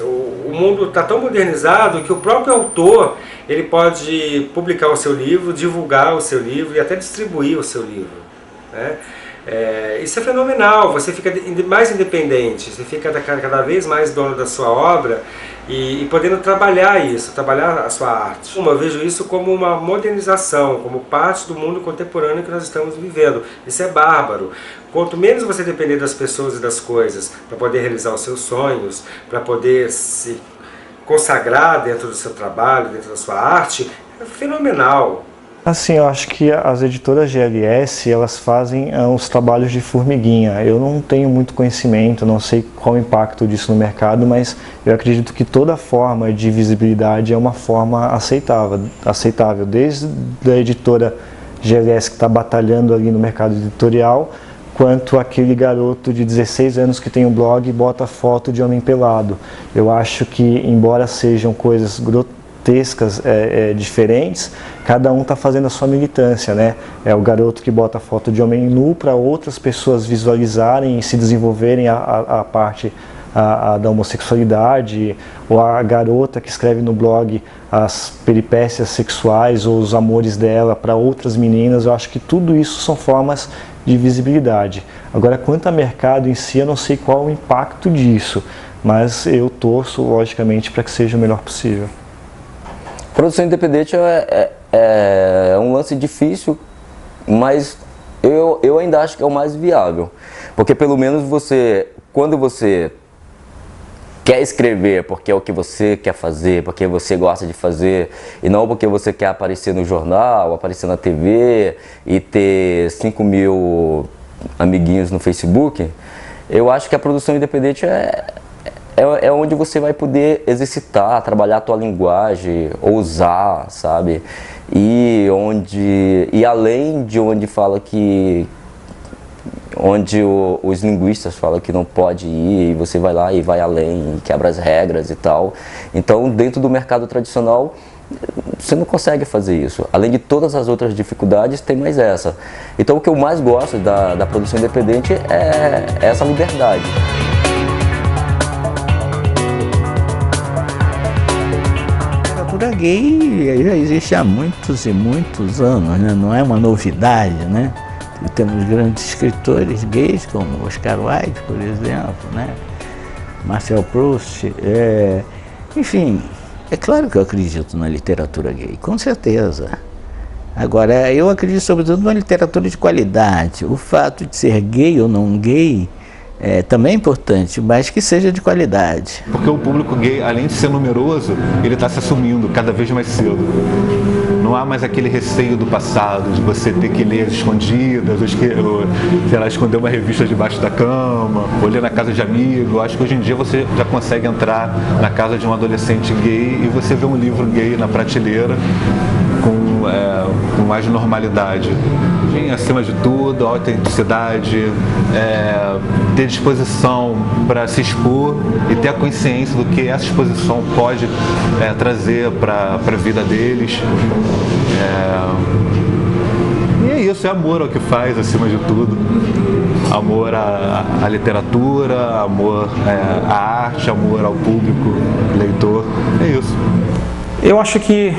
o mundo está tão modernizado que o próprio autor ele pode publicar o seu livro, divulgar o seu livro e até distribuir o seu livro, né? Isso é fenomenal, você fica mais independente, você fica cada vez mais dono da sua obra e podendo trabalhar isso, trabalhar a sua arte. Eu vejo isso como uma modernização, como parte do mundo contemporâneo que nós estamos vivendo. Isso é bárbaro. Quanto menos você depender das pessoas e das coisas para poder realizar os seus sonhos, para poder se consagrar dentro do seu trabalho, dentro da sua arte, é fenomenal. Assim, eu acho que as editoras GLS, elas fazem os trabalhos de formiguinha. Eu não tenho muito conhecimento, não sei qual o impacto disso no mercado, mas eu acredito que toda forma de visibilidade é uma forma aceitável. Desde a editora GLS que está batalhando ali no mercado editorial, quanto aquele garoto de 16 anos que tem um blog e bota foto de homem pelado. Eu acho que, embora sejam coisas grotescas, diferentes, cada um está fazendo a sua militância, né? É o garoto que bota foto de homem nu para outras pessoas visualizarem e se desenvolverem a parte da homossexualidade, ou a garota que escreve no blog as peripécias sexuais ou os amores dela para outras meninas. Eu acho que tudo isso são formas de visibilidade. Agora, quanto ao mercado em si, eu não sei qual o impacto disso, mas eu torço, logicamente, para que seja o melhor possível. Produção independente é um lance difícil, mas eu ainda acho que é o mais viável. Porque pelo menos quando você quer escrever porque é o que você quer fazer, porque você gosta de fazer, e não porque você quer aparecer no jornal, aparecer na TV e ter 5 mil amiguinhos no Facebook, eu acho que a produção independente é onde você vai poder exercitar, trabalhar a tua linguagem, ousar, sabe? E além de onde fala que... onde os linguistas falam que não pode ir, e você vai lá e vai além, e quebra as regras e tal. Então, dentro do mercado tradicional, você não consegue fazer isso. Além de todas as outras dificuldades, tem mais essa. Então, o que eu mais gosto da produção independente é essa liberdade. A gay já existe há muitos e muitos anos, né? Não é uma novidade, né? Temos grandes escritores gays como Oscar Wilde, por exemplo, né? Marcel Proust, enfim, é claro que eu acredito na literatura gay, com certeza. Agora, eu acredito sobretudo numa literatura de qualidade. O fato de ser gay ou não gay também é importante, mas que seja de qualidade. Porque o público gay, além de ser numeroso, ele está se assumindo cada vez mais cedo. Não há mais aquele receio do passado, de você ter que ler escondidas, ou sei lá, esconder uma revista debaixo da cama, ou ler na casa de amigo. Acho que hoje em dia você já consegue entrar na casa de um adolescente gay e você vê um livro gay na prateleira com mais normalidade. Acima de tudo, autenticidade, ter disposição para se expor e ter a consciência do que essa exposição pode trazer para a vida deles. E é isso, é amor ao que faz, acima de tudo. Amor à literatura, amor à arte, amor ao público, leitor. É isso. Eu acho que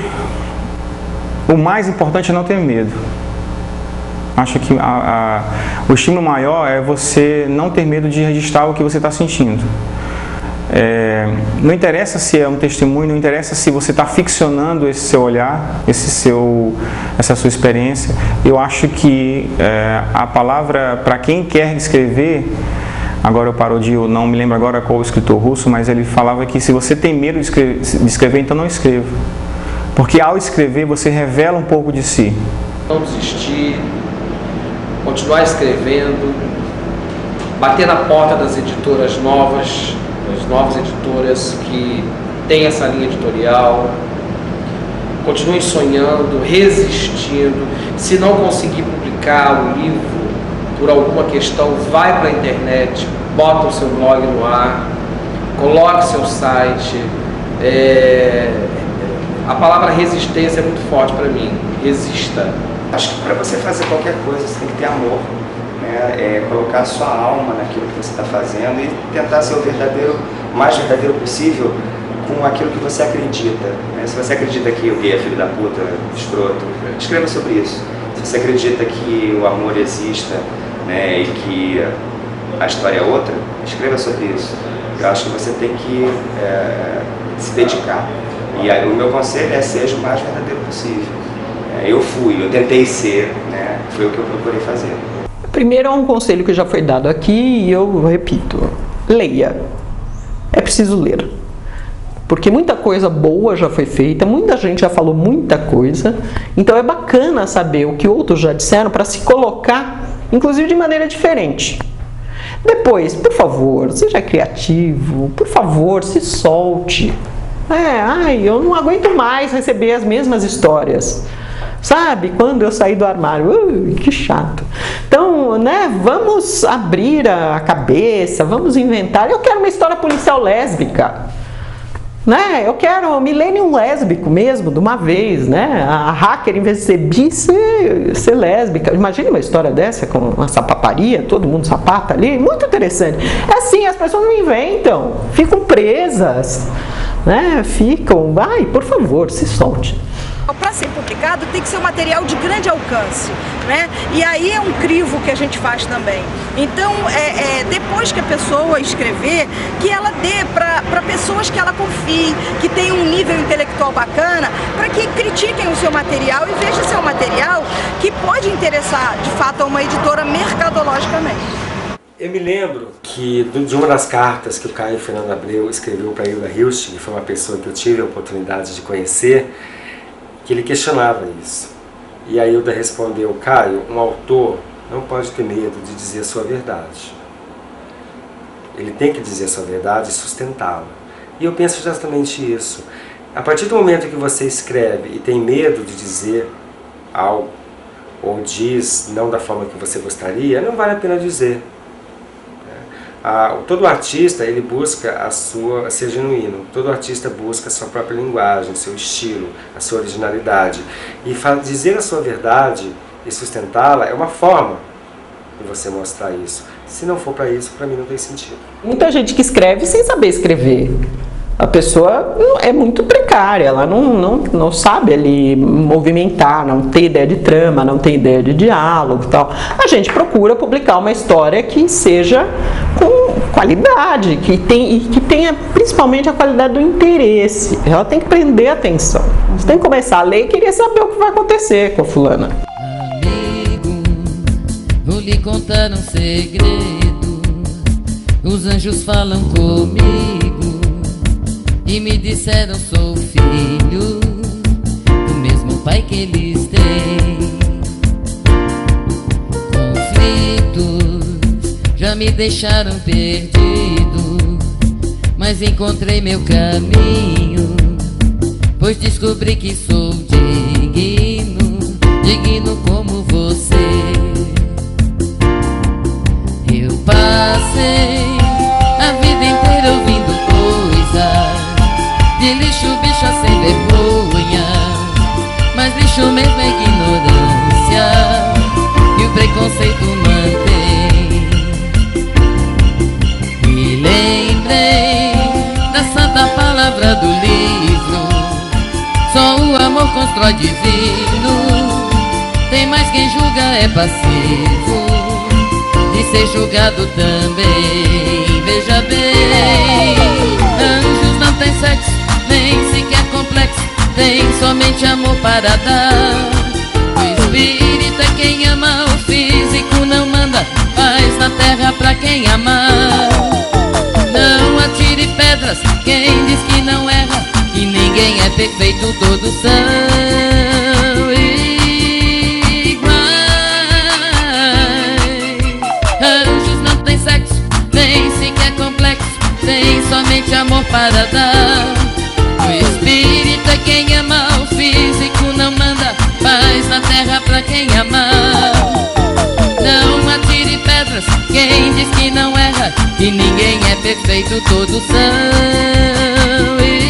o mais importante é não ter medo. Acho que o estímulo maior é você não ter medo de registrar o que você está sentindo. Não interessa se é um testemunho, não interessa se você está ficcionando esse seu olhar, essa sua experiência. Eu acho que a palavra, para quem quer escrever, agora eu parodio, não me lembro agora qual o escritor russo, mas ele falava que se você tem medo de escrever, então não escreva. Porque ao escrever você revela um pouco de si. Não desistir, continuar escrevendo, bater na porta das editoras novas, das novas editoras que têm essa linha editorial. Continue sonhando, resistindo. Se não conseguir publicar o livro por alguma questão, vai para a internet, bota o seu blog no ar, coloque seu site. A palavra resistência é muito forte para mim. Resista. Acho que para você fazer qualquer coisa, você tem que ter amor, né? Colocar a sua alma naquilo que você está fazendo e tentar ser o mais verdadeiro possível com aquilo que você acredita, né? Se você acredita que o gay é filho da puta, escroto, escreva sobre isso. Se você acredita que o amor exista, né, e que a história é outra, escreva sobre isso. Eu acho que você tem que se dedicar. E aí, o meu conselho é seja o mais verdadeiro possível. Eu tentei ser, né? Foi o que eu procurei fazer. Primeiro é um conselho que já foi dado aqui e eu repito: leia. É preciso ler. Porque muita coisa boa já foi feita, muita gente já falou muita coisa, então é bacana saber o que outros já disseram para se colocar, inclusive de maneira diferente. Depois, por favor, seja criativo, por favor, se solte. Eu não aguento mais receber as mesmas histórias. Sabe, quando eu saí do armário, que chato. Então, né, vamos abrir a cabeça, vamos inventar. Eu quero uma história policial lésbica. Né? Eu quero millennium lésbico mesmo, de uma vez, né? A hacker, em vez de ser bi, ser lésbica. Imagine uma história dessa com uma sapataria, todo mundo sapata ali, muito interessante. É assim, as pessoas não inventam, ficam presas, né? Por favor, se solte. Para ser publicado tem que ser um material de grande alcance, né? E aí é um crivo que a gente faz também. Então, depois que a pessoa escrever, que ela dê para pessoas que ela confie, que tenham um nível intelectual bacana, para que critiquem o seu material e vejam se é um material que pode interessar, de fato, a uma editora mercadologicamente. Eu me lembro que de uma das cartas que o Caio Fernando Abreu escreveu para Hilda Hilst, que foi uma pessoa que eu tive a oportunidade de conhecer, que ele questionava isso. E a Hilda respondeu: Caio, um autor não pode ter medo de dizer a sua verdade. Ele tem que dizer a sua verdade e sustentá-la. E eu penso justamente isso. A partir do momento que você escreve e tem medo de dizer algo, ou diz não da forma que você gostaria, não vale a pena dizer. Todo artista, ele busca ser genuíno. Todo artista busca a sua própria linguagem, o seu estilo, a sua originalidade. E dizer a sua verdade e sustentá-la é uma forma de você mostrar isso. Se não for para isso, para mim não tem sentido. Muita gente que escreve sem saber escrever. A pessoa é muito precária, ela não sabe ali movimentar, não tem ideia de trama, não tem ideia de diálogo e tal. A gente procura publicar uma história que seja com qualidade, que tenha principalmente a qualidade do interesse. Ela tem que prender a atenção. Você tem que começar a ler e querer saber o que vai acontecer com a fulana. Amigo, vou lhe contar um segredo. Os anjos falam comigo e me disseram: sou filho do mesmo pai que eles têm. Conflitos já me deixaram perdido, mas encontrei meu caminho, pois descobri que sou digno como você. Eu passei a vida inteira ouvindo coisas de lixo, bicha sem vergonha, mas lixo mesmo é ignorância e o preconceito mantém. Me lembrei da santa palavra do livro: só o amor constrói divino. Tem mais quem julga é passivo de ser julgado também. Veja bem, anjos não tem sexo, nem sequer complexo, tem somente amor para dar. O espírito é quem ama, o físico não manda, faz na terra pra quem amar. Não atire pedras, quem diz que não erra, que ninguém é perfeito, todos são iguais. Anjos não tem sexo, nem sequer complexo, tem somente amor para dar. O espírito é quem ama, o físico não manda, paz na terra pra quem amar. Não atire pedras, quem diz que não erra, que ninguém é perfeito, todos são iguais.